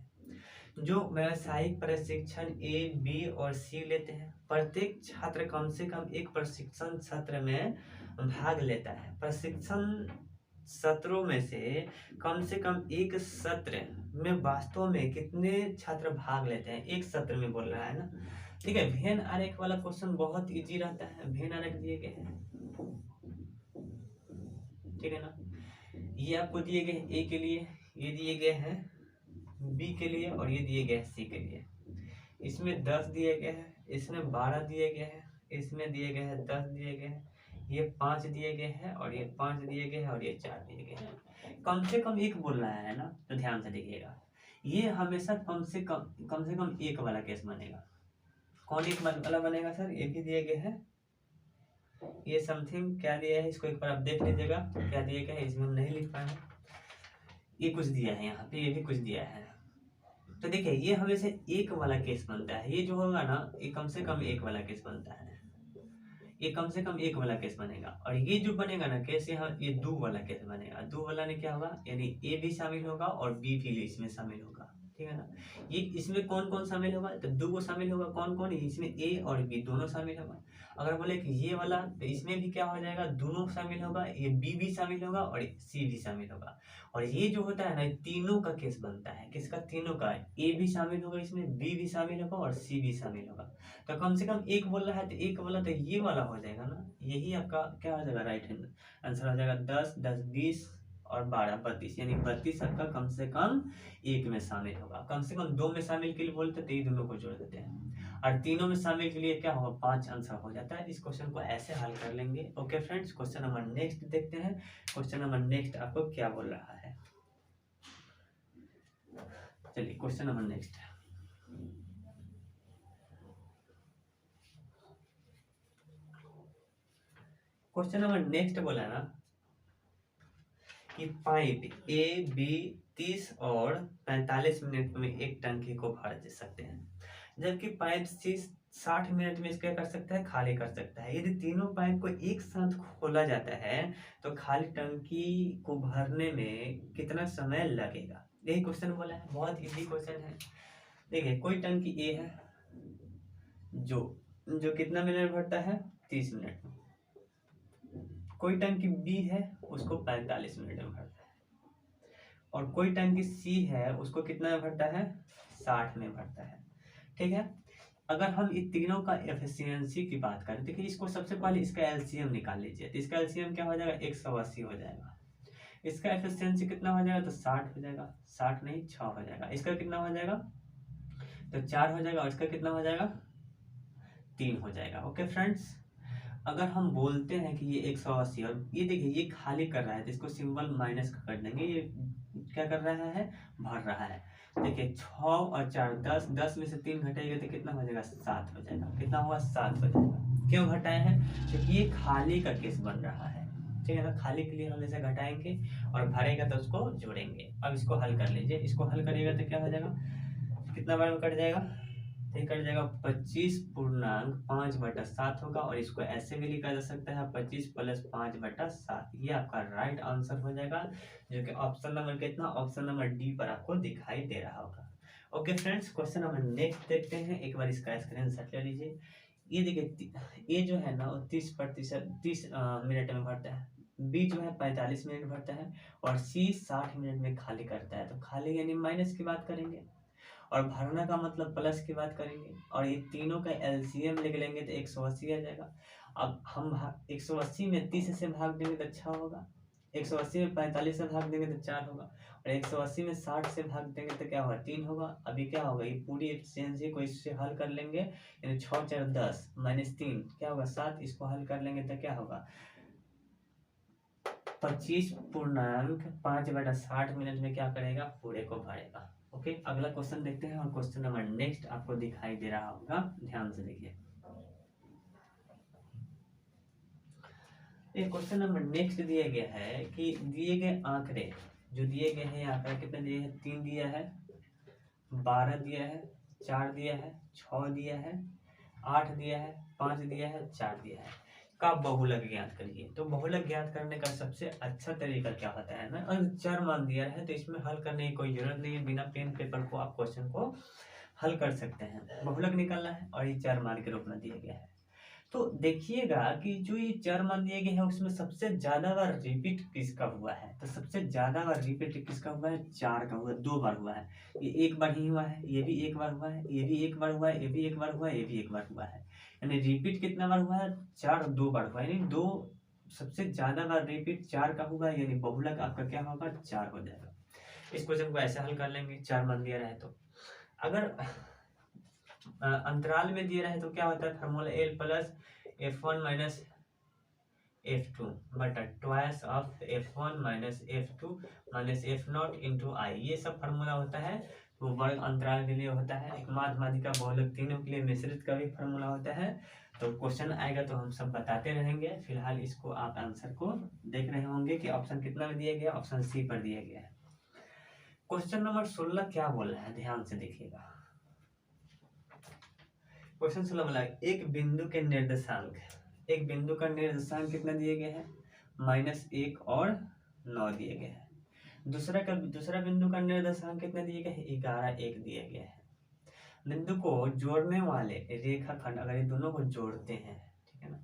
जो व्यावसायिक प्रशिक्षण ए, बी और सी लेते हैं। प्रत्येक छात्र कम से कम एक प्रशिक्षण सत्र में भाग लेता है। प्रशिक्षण सत्रों में से कम एक सत्र में वास्तव में कितने छात्र भाग लेते हैं, एक सत्र में बोल रहा है ना। ठीक है, भेन आरेख वाला क्वेश्चन बहुत इजी रहता है। भेन आरेख दिए गए हैं, ठीक है ना, ये आपको दिए गए ए के लिए, ये दिए गए हैं बी के लिए, और ये दिए गए हैं सी के लिए। इसमें 10 दिए गए हैं, इसमें 12 दिए गए हैं, इसमें दिए गए हैं 10 दिए गए हैं, ये 5 दिए गए हैं, और ये 5 दिए गए हैं, और ये 4 दिए गए हैं। कम से कम एक बोल रहा है ना, तो ध्यान से देखिएगा, ये हमेशा कम से कम एक वाला केस बनेगा। कौन एक वाला बनेगा सर? ये भी दिए गए हैं, ये समथिंग क्या दिया है इसको एक बार आप देख लीजिएगा, क्या दिया गया है, इसमें हम नहीं लिख पाए, ये कुछ दिया है यहाँ पे, ये भी कुछ दिया है। तो देखिए ये हमेशा एक वाला केस बनता है, ये जो होगा ना ये कम से कम एक वाला केस बनता है, ये कम से कम एक वाला केस बनेगा। और ये जो बनेगा ना केस, यहाँ ये 2 वाला केस बनेगा। 2 वाला में क्या होगा, यानी ए भी शामिल होगा और बी भी इसमें शामिल होगा, ठीक है ना। ये इसमें कौन कौन शामिल होगा, तो 2 को शामिल होगा, कौन कौन, इसमें ए और बी दोनों शामिल होगा। अगर बोले कि ये वाला, तो इसमें भी क्या हो जाएगा, दोनों शामिल होगा, ये बी भी शामिल होगा और सी भी शामिल होगा। और ये जो होता है ना, तीनों का केस बनता है, किसका, तीनों का, ए भी शामिल होगा इसमें, बी भी शामिल होगा और सी भी शामिल होगा। तो कम से कम एक बोल रहा है, तो एक वाला तो ये वाला हो जाएगा ना, यही आपका क्या हो जाएगा, राइट हैंड आंसर हो जाएगा। 10 10 20 और 12 32, यानी 32 आपका कम से कम एक में शामिल होगा। कम से कम 2 में शामिल के लिए बोलते तो ये दोनों को जोड़ देते हैं, और तीनों में शामिल के लिए क्या होगा, 5 आंसर हो जाता है। इस क्वेश्चन को ऐसे हल कर लेंगे। Okay friends, question number next देखते हैं। क्वेश्चन नंबर नेक्स्ट आपको क्या बोल रहा है, चलिए question number next. Question number next बोला ना कि पाइप ए बी 30 और 45 मिनट में एक टंकी को भर दे सकते हैं, जबकि पाइप सी 60 मिनट में इसका कर सकता है, खाली कर सकता है। यदि तीनों पाइप को एक साथ खोला जाता है तो खाली टंकी को भरने में कितना समय लगेगा, यही क्वेश्चन बोला है। बहुत इजी क्वेश्चन है, देखिए कोई टंकी ए है जो जो कितना मिनट भरता है 30 मिनट, कोई टंकी बी है उसको 45 मिनट में भरता है, और कोई टंकी सी है उसको कितना में भरता है 60 में भरता है। ठीक है, अगर हम इन तीनों का एफिशिएंसी की बात करें, देखिए इसको सबसे पहले इसका एलसीएम निकाल लीजिए, तो इसका एलसीएम क्या हो जाएगा 180 हो जाएगा, इसका एफिशिएंसी कितना हो जाएगा तो 60 हो जाएगा, 60 नहीं 6 हो जाएगा, इसका कितना हो जाएगा तो 4 हो जाएगा, और इसका कितना हो जाएगा 3 हो जाएगा। ओके फ्रेंड्स, अगर हम बोलते हैं कि ये 180 और ये देखिए ये खाली कर रहा है तो इसको सिंबल माइनस का कर देंगे, ये क्या कर रहा है भर रहा है। देखिए 6 और 4 10, 10 में से 3 घटाएगा तो कितना हो जाएगा 7 हो जाएगा, कितना हुआ 7 हो जाएगा। क्यों घटाए हैं, क्योंकि ये खाली का केस बन रहा है। ठीक है ना, खाली के लिए हम इसे घटाएंगे और भरेगा तो उसको जोड़ेंगे। अब इसको हल कर लीजिए, इसको हल करिएगा तो क्या हो जाएगा, कितना बार में कट जाएगा, कट जाएगा 25.5/7 होगा, और इसको ऐसे भी लिखा जा सकता है 25 + 5/7। ये आपका राइट आंसर हो जाएगा, जो कि ऑप्शन नंबर कितना, ऑप्शन नंबर डी पर आपको दिखाई दे रहा होगा। Okay friends, question number next देखते हैं, एक बार इसका स्क्रीनशॉट ले लीजिए। ये देखिए ये जो है ना 30 मिनट में भरता है, बी जो है 45 मिनट भरता है, और सी 60 मिनट में खाली करता है। तो खाली यानी माइनस की बात करेंगे, और भरना का मतलब प्लस की बात करेंगे, और ये तीनों का एलसीएम लिख लेंगे तो 180 आ जाएगा। अब हम 180 में 30 से भाग देंगे तो 6 होगा, 180 में 45 से भाग देंगे तो 4 होगा, और 180 में 60 से भाग देंगे तो क्या होगा 3 होगा। अभी क्या होगा, ये पूरी एफिशिएंसी को इससे हल कर लेंगे, यानी 6 4 10 -3 क्या होगा 7, इसको हल कर लेंगे तो क्या होगा 25.5/60 मिनट में क्या करेगा पूरे को भरेगा। ओके, अगला क्वेश्चन देखते हैं, और क्वेश्चन नंबर नेक्स्ट आपको दिखाई दे रहा होगा, ध्यान से देखिए। ये क्वेश्चन नंबर नेक्स्ट दिया गया है कि दिए गए आंकड़े जो दिए गए हैं, आंकड़ा कितने दिए हैं, 3 दिया है, 12 दिया है, 4 दिया है, 6 दिया है, 8 दिया है, 5 दिया है, 4 दिया है, का बहुलक ज्ञात करिए। तो बहुलक ज्ञात करने का सबसे अच्छा तरीका क्या होता है ना, अगर चर मान दिया है तो इसमें हल करने की कोई जरूरत नहीं है, बिना पेन पेपर को आप क्वेश्चन को हल कर सकते हैं। बहुलक निकालना है और ये चर मान के रूप में दिया गया है। तो देखिएगा कि जो ये चर मान दिए गए हैं उसमें सबसे ज्यादा बार रिपीट किसका हुआ है, तो सबसे ज्यादा बार रिपीट किसका हुआ है 4 का हुआ है, 2 बार हुआ है, ये 1 बार ही हुआ है, ये भी 1 बार हुआ है, ये भी 1 बार हुआ है, ये भी 1 बार हुआ है, ये भी 1 बार हुआ है, यानी रिपीट कितना बार हुआ है 4 और 2 बार हुआ है, यानी 2 सबसे ज्यादा बार रिपीट 4 का हुआ है, यानी बहुलक आपका क्या होगा 4 हो जाएगा। इस क्वेश्चन को ऐसे हल कर लेंगे, 4 मान दिया रहे तो। अगर अंतराल में दिया रहे तो क्या होता है, फार्मूला L + F1 - F2 बटा twice of F1 - F2 - F0 × I, ये सब फार्मूला होता है वो वर्ग अंतराल के लिए होता है। एक माध्यमातिका बहुलक तीनों के लिए मिश्रित का भी फार्मूला होता है। तो क्वेश्चन आएगा तो हम सब बताते रहेंगे, फिलहाल इसको आप आंसर को देख रहे होंगे कि ऑप्शन कितना में दिया गया, ऑप्शन सी पर दिया गया है। क्वेश्चन नंबर 16 क्या बोल रहा है, ध्यान से देखिएगा। क्वेश्चन 16 बोला एक बिंदु के निर्देशांक, एक बिंदु का निर्देशांक कितना दिए गए हैं -1 और 9 दिए गए हैं। दूसरा बिंदु का निर्देशांक कितना दिए गए हैं 11 1 दिए गए हैं। बिंदु को जोड़ने वाले रेखाखंड अगर ये दोनों को जोड़ते हैं, ठीक है ना,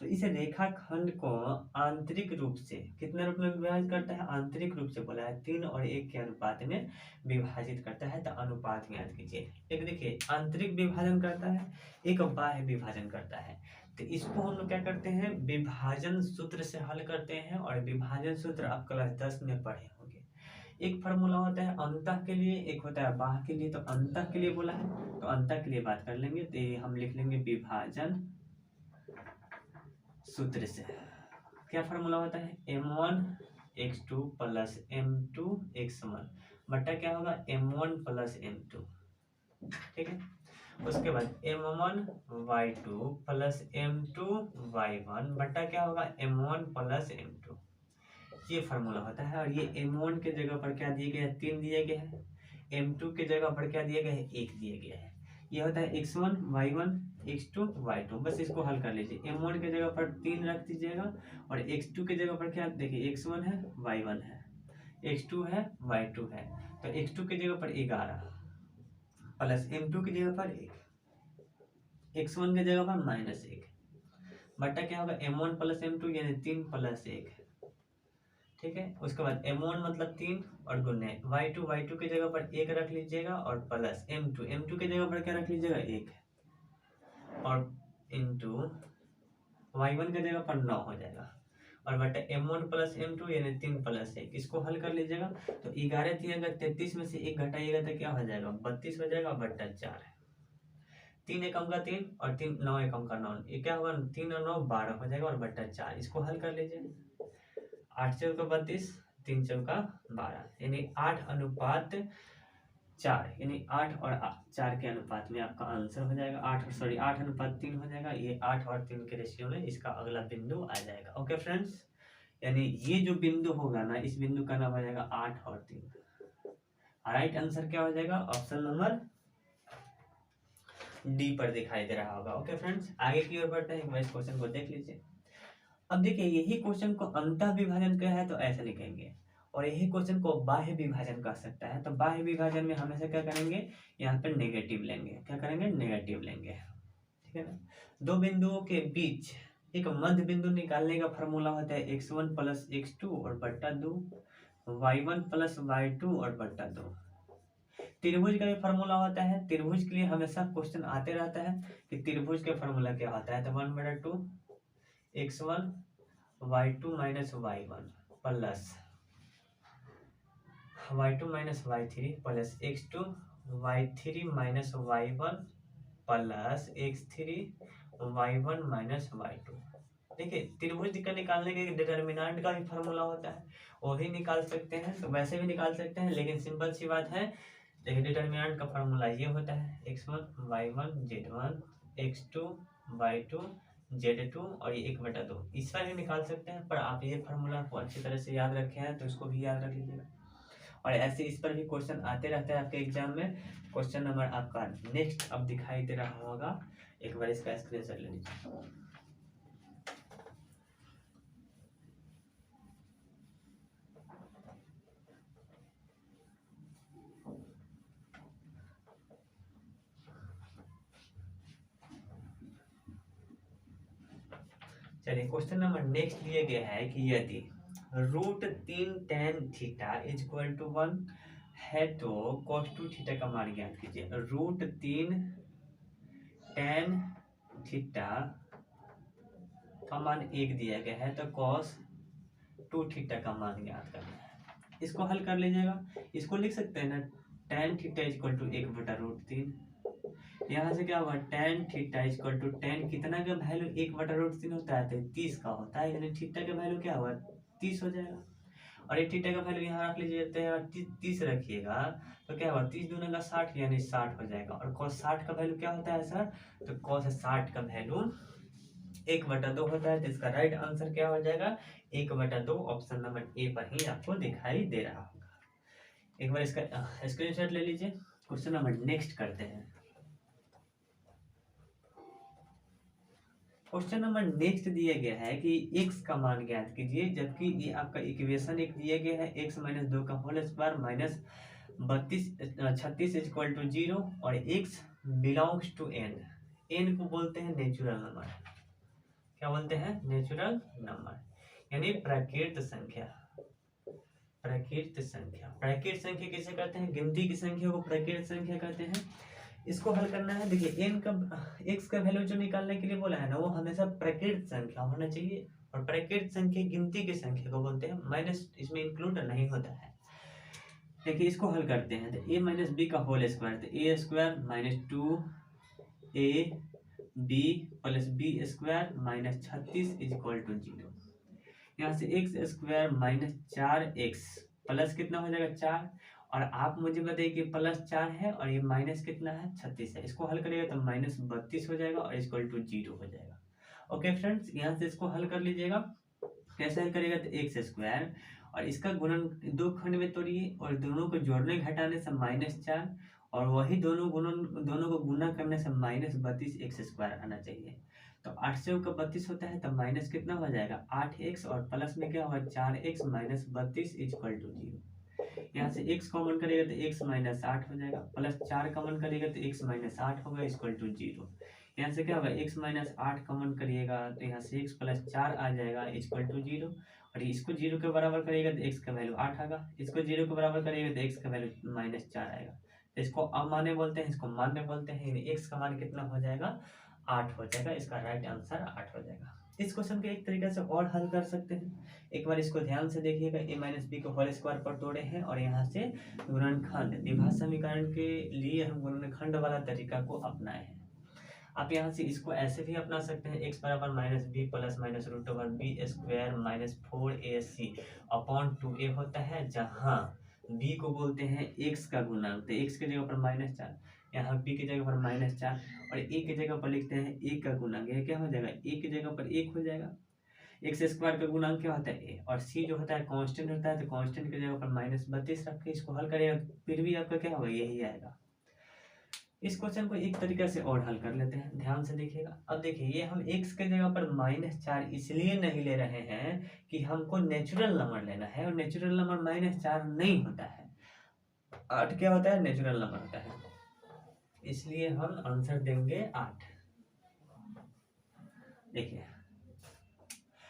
तो इस रेखाखंड को आंतरिक रूप से कितने रूप में विभाजित करता है, आंतरिक रूप से बोला है 3 और 1 के अनुपात में विभाजित करता है। तो अनुपात ज्ञात कीजिए। एक देखिए आंतरिक विभाजन करता है, एक बाह्य विभाजन करता है। तो इसको हम लोग क्या करते हैं विभाजन सूत्र से हल करते हैं, और विभाजन सूत्र आप क्लास 10 में पढ़े होंगे। एक फार्मूला होता है अंतः के लिए, एक होता है बाह्य के लिए। तो अंतः के लिए बोला है तो अंतः के लिए बात कर लेंगे, तो ये हम लिख लेंगे विभाजन सूत्र से। क्या फार्मूला होता है M1x2 + M2 x1 बटा क्या होगा M1 + M2, ठीक है। उसके बाद M1y2 + M2y1 बटा क्या होगा M1 + M2, ये फार्मूला होता है। और ये M1 के जगह पर क्या दिए गए हैं 3 दिए गए हैं, M2 के जगह पर क्या दिए गए हैं 1 दिए गए हैं। ये होता है x1 y1 x2 y2, बस इसको हल कर लीजिए। M1 के जगह पर 3 रख दीजिएगा, और x2 के जगह पर क्या देखिए x1 है y1 है, x2 है y2 है, तो x2 के जगह पर 11 प्लस m2 की जगह पर 1, x1 की जगह पर -1 बटा क्या होगा m1 प्लस m2 यानी 3 प्लस 1। ठीक है, उसके बाद m1 मतलब 3 और गुने y2 की जगह पर 1 रख लीजिएगा और प्लस m2 की जगह पर क्या रख लीजिएगा 1 और इंटू y1 की जगह पर 9 हो जाएगा और बटा m1 प्लस m2 यानी 3 प्लस 1। इसको हल कर लीजिएगा तो 11 3 अगर 33 में से 1 घटाइएगा तो क्या हो जाएगा 32 हो जाएगा बटा 4। 3 एकम का 3 और 3 9 एकम का 9, ये क्या होगा 3 और 9 12 हो जाएगा और बटा 4। इसको हल कर लीजिए 8 चौका 32 3 चौका 12 यानी 8:4 यानी 8 और 4 के अनुपात में आपका आंसर हो जाएगा 8:3 हो जाएगा। ये 8 और 3 के रेशियो में इसका अगला बिंदु आ जाएगा। ओके फ्रेंड्स, यानी ये जो बिंदु होगा ना इस बिंदु का नाम हो जाएगा 8 और 3। राइट आंसर क्या हो जाएगा ऑप्शन नंबर डी पर दिखाई दे रहा होगा। ओके फ्रेंड्स, आगे की ओर बढ़ते हैं, एक बार इस क्वेश्चन को देख लीजिए। अब देखिए यही क्वेश्चन को अंतः विभाजन क्या है तो ऐसे लिखेंगे और यही क्वेश्चन को बाह्य विभाजन कह सकता है। तो बाह्य विभाजन में हमेशा क्या करेंगे यहाँ पे नेगेटिव लेंगे। क्या करेंगे नेगेटिव लेंगे। ठीक है ना, दो बिंदुओं के बीच एक मध्य बिंदु निकालने का फॉर्मूला होता है x1 प्लस x2 और बट्टा 2, y1 प्लस y2 और बट्टा 2। त्रिभुज का भी फॉर्मूला होता है। त्रिभुज के लिए हमेशा क्वेश्चन आते रहता है कि त्रिभुज का फॉर्मूला क्या होता है। तो 1/2 x1 y2 minus y1 plus y2 minus y3 plus x2 y3 minus y1 plus x3 y1 minus y2। देखिए त्रिभुज का निकालने के डिटर्मिनेंट का भी फार्मूला होता है, वो भी निकाल सकते हैं, तो वैसे भी निकाल सकते हैं, लेकिन सिंपल सी बात है। देखिए डिटर्मिनेंट का फार्मूला ये होता है x1 y1 z1 x2 y2 z2 और ये 1/2। इस पर भी निकाल सकते हैं, पर आप ये फार्मूला को अच्छी तरह से याद रखे हैं तो इसको भी याद रख लीजिएगा। और ऐसे इस पर भी क्वेश्चन आते रहते हैं आपके एग्जाम में। क्वेश्चन नंबर आपका नेक्स्ट अब दिखाई दे रहा होगा, एक बार इसका स्क्रीनशॉट ले लीजिए। चलिए क्वेश्चन नंबर नेक्स्ट दिया गया है कि यदि √3 tan theta is equal to 1 है तो cos 2 थीटा का मान ज्ञात कीजिए। √3 tan थीटा का मान 1 दिया गया है तो cos 2 थीटा का मान ज्ञात करना है। इसको हल कर लीजिएगा। इसको लिख सकते हैं ना tan theta is equal to 1/√3। यहाँ से क्या होगा tan theta is equal to tan कितना का वैल्यू 1/√3 होता है तो 30 का होता है, यानी थीटा का वैल्यू क्या होगा 30 हो जाएगा। और ये थीटा का वैल्यू यहाँ रख लीजिए और 30 रखिएगा तो क्या होगा 30 दूना का 60 यानी 60 हो जाएगा। और cos 60 का वैल्यू क्या होता है सर, तो cos 60 का वैल्यू 1/2 होता है। तो इसका राइट आंसर क्या हो जाएगा 1/2। ऑप्शन नंबर ए पर ही आपको दिखाई दे रहा होगा। एक बार इसका स्क्रीनशॉट ले लीजिए। क्वेश्चन नंबर नेक्स्ट करते हैं। क्वेश्चन नंबर नेक्स्ट दिया गया है कि x का मान ज्ञात कीजिए, जबकि ये आपका इक्वेशन एक दिया गया है x - 2 का whole square minus 36 is equal to 0 और x belongs to n। n को बोलते हैं नेचुरल नंबर। क्या बोलते हैं नेचुरल नंबर, यानी प्राकृत संख्या। प्राकृत संख्या, प्राकृत संख्या किसे कहते हैं, गिनती की संख्या को प्राकृत संख्या कहते हैं। इसको हल करना है। देखिए n का x का वैल्यू जो निकालने के लिए बोला है ना वो हमेशा प्राकृत संख्या होना चाहिए, और प्राकृत संख्या गिनती की संख्या को बोलते हैं, माइनस इसमें इंक्लूड नहीं होता है। देखिए इसको हल करते हैं तो a - b का होल स्क्वायर, तो a² - 2ab plus b² minus 36 is equal to 0। यहाँ से x² - 4x प्लस कितना हो जाएगा 4, और आप मुझे बताइए कि +4 है और ये माइनस कितना है 36 है। इसको हल करिएगा तो -32 हो जाएगा और इक्वल टू 0 हो जाएगा। ओके फ्रेंड्स, यहाँ से इसको हल कर लीजिएगा। कैसे हल करिएगा तो x² और इसका गुणन 2 खंड में तोड़िए और दोनों को जोड़ने घटाने से -4 और वही दोनों को गुना करने से -32 x² आना चाहिए। तो 8 से 32 होता है तो माइनस कितना हो जाएगा 8x और प्लस में क्या होगा 4x - 32 इज इक्वल टू 0। यहाँ से x कॉमन करेगा तो x माइनस 8 हो जाएगा, प्लस 4 कॉमन करेगा तो x माइनस 8 होगा इक्वल टू 0। यहाँ से क्या होगा, x माइनस 8 कॉमन करिएगा तो यहाँ से x प्लस 4 आ जाएगा इक्वल टू 0, और इसको 0 के बराबर करिएगा तो x का वैल्यू 8 आएगा, इसको 0 के बराबर करिएगा तो x का वैल्यू माइनस 4 आएगा। तो इसको अमान्य बोलते हैं, इसको मान्य बोलते हैं। x का मान कितना हो जाएगा, 8 हो जाएगा। इसका राइट आंसर 8 हो जाएगा। इस क्वेश्चन को एक तरीके से और हल कर सकते हैं। एक बार इसको ध्यान से देखिएगा, a माइनस बी को होल स्क्वायर पर तोड़े हैं और यहाँ से गुणनखंड द्विघात समीकरण के लिए हम गुणनखंड वाला तरीका को अपनाए हैं। आप यहाँ से इसको ऐसे भी अपना सकते हैं, x बराबर minus B plus minus root over B square minus 4ac upon 2a होता है, जहाँ b को बोलते हैं x का गुणांक, तो x की जगह पर माइनस 4, यहाँ b की जगह पर माइनस 4 और a की जगह पर लिखते हैं a का गुणांक। यह क्या हो जाएगा, a की जगह पर 1 हो जाएगा। एक्स स्क्वायर का गुणांक क्या होता है, a, और c जो होता है कांस्टेंट होता है, तो कांस्टेंट की जगह पर माइनस 32 रख के इसको हल करेगा, फिर भी आपका क्या होगा, यही आएगा। इस क्वेश्चन को एक तरीके से और हल कर लेते हैं, ध्यान से देखिएगा। अब देखिए, ये हम x के जगह पर माइनस 4 इसलिए नहीं ले रहे हैं कि हमको नेचुरल नंबर लेना है, और नेचुरल नंबर माइनस 4 नहीं होता है, 8 क्या होता है, नेचुरल नंबर होता है, इसलिए हम आंसर देंगे 8। देखिए,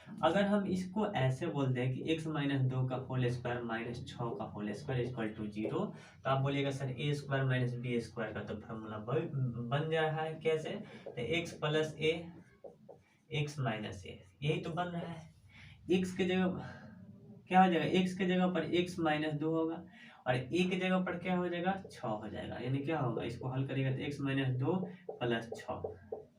अगर हम इसको ऐसे बोल दें कि x माइनस 2 का होल स्क्वायर माइनस 6 का होल स्क्वायर इक्वल टू 0, तो आप बोलिएगा sir a square minus B square का तो फॉर्मूला बन जा रहा है, कैसे, तो x plus a x minus a, यही तो बन रहा है। x के जगह क्या हो जाएगा, x के जगह पर x माइनस 2 होगा और a की जगह पर क्या हो जाएगा, 6 हो जाएगा। यानी क्या होगा, इसको हल करेगा तो x minus 2 plus 6,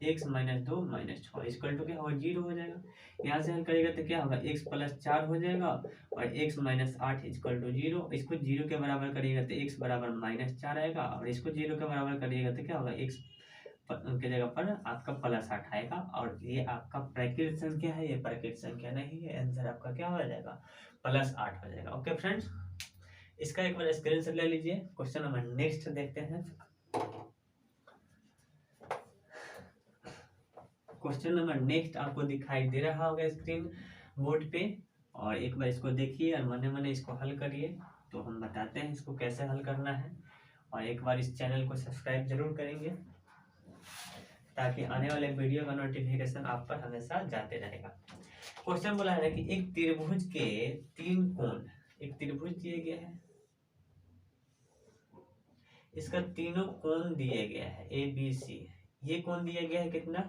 x minus 2 minus 6 equal to क्या होगा, 0 हो जाएगा। यहाँ से हल करेगा तो क्या होगा, x प्लस 4 हो जाएगा और x माइनस 8 इक्वल टू 0। इसको 0 के बराबर करिएगा तो x बराबर माइनस 4 आएगा, और इसको 0 के बराबर करिएगा तो क्या होगा, x के जगह पर आपका प्लस 8 आएगा। और ये आपका प्राकृत संख्या है, ये प्राकृत संख्या नहीं है, आंसर आपका क्या हो जाएगा, प्लस 8 हो जाएगा। ओके फ्रेंड्स, इसका एक बार स्क्रीनशॉट ले लीजिए। क्वेश्चन नंबर नेक्स्ट देखते हैं। क्वेश्चन नंबर नेक्स्ट आपको दिखाई दे रहा होगा स्क्रीन बोर्ड पे, और एक बार इसको देखिए और मने मने इसको हल करिए, तो हम बताते हैं इसको कैसे हल करना है। और एक बार इस चैनल को सब्सक्राइब जरूर करेंगे ताकि आने वाले वीडियो का नोटिफिकेशन आप पर हमेशा जाते रहेगा। क्वेश्चन बोला है कि एक त्रिभुज के 3 कोण, एक त्रिभुज दिया गया है, इसका तीनों कोण दिए गया है ए बी सी। ये कोण दिया गया है कितना,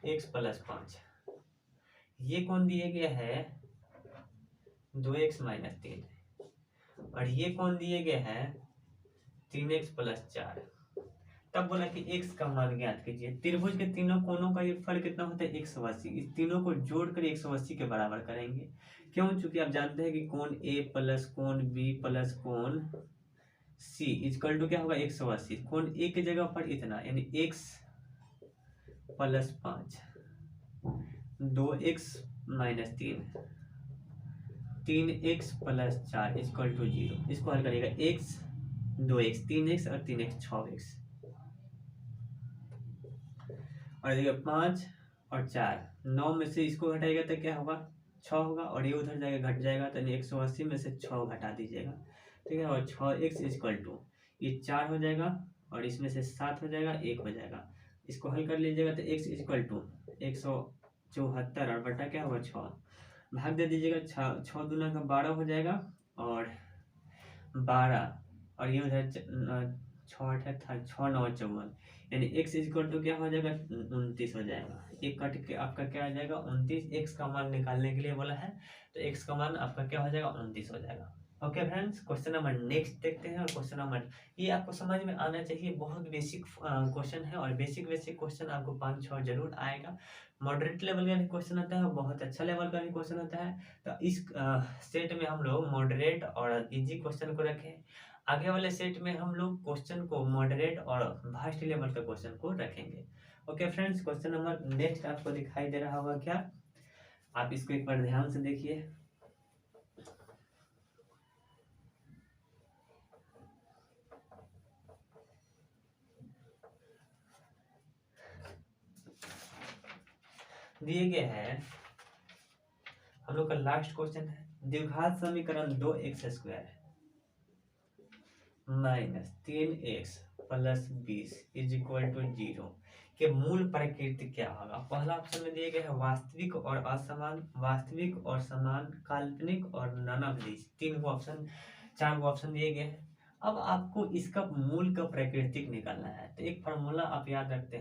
x प्लस 5, ये कौन दिया गया है 2x माइनस 3, और ये कौन दिए गया है 3x प्लस 4। तब बोला कि x का मान ज्ञात कीजिए। त्रिभुज के तीनों कोणों का ये फल कितना होता है, 180। इस तीनों को जोड़कर 180 के बराबर करेंगे। क्यों, चूंकि आप जानते हैं कि कोण a प्लस कोण b प्लस कोण c इक्वल टू क्या होगा, 180। कोण a की जगह पर इतना, यानी x plus 5, 2x minus 3x plus 4 equal to 0। इसको हल करिएगा, x 2x 3x और 3x 6x, और देखिए 5 और 4 9 में से इसको घटाएगा तो क्या होगा, 6 होगा, और ये उधर जाएगा घट जाएगा, तो 180 में से 6 घटा दीजिएगा, ठीक है। और 6x इक्वल टू ये 4 हो जाएगा और इसमें से 7 हो जाएगा, 1 हो जाएगा। इसको हल कर लीजिएगा तो x इक्वल टू 174 और बटा क्या होगा 6, भाग दे दीजिएगा, 6 दूना का 12 हो जाएगा और 12, और ये उधर 6 8 6 9 54, यानी x इक्वल टू क्या हो जाएगा, 29 हो जाएगा। एक कट के आपका क्या आ जाएगा 29। x का मान निकालने के लिए बोला है, तो x का मान आपका क्या हो जाएगा 29 हो जाएगा। Okay friends, question number next देखते हैं। और क्वेश्चन नंबर ये आपको समझ में आना चाहिए, बहुत बेसिक क्वेश्चन है, और बेसिक क्वेश्चन आपको 5-6 जरूर आएगा। मॉडरेट लेवल का भी क्वेश्चन आता है, बहुत अच्छा लेवल का भी क्वेश्चन आता है। तो इस सेट में हम लोग मॉडरेट और इजी क्वेश्चन को रखें, आगे वाले सेट में हम लोग क्वेश्चन को मॉडरेट और वास्ट लेवल का क्वेश्चन को रखेंगे। Okay friends, question number next आपको दिखाई दे रहा होगा क्या, आप इसको एक बार ध्यान से देखिए। दिए गए हैं, हम लोग का लास्ट क्वेश्चन है, द्विघात समीकरण 2x स्क्वायर है। -3x plus 20 is equal to 0 के मूल प्रकृति क्या होगा। पहला ऑप्शन में दिए गए हैं वास्तविक और असमान, वास्तविक और समान, काल्पनिक और नन ऑफ दिस। 4 ऑप्शन दिए गए हैं। अब आपको इसका मूल का प्राकृतिक निकालना है, तो एक फॉर्मूला आप याद रखते हैं।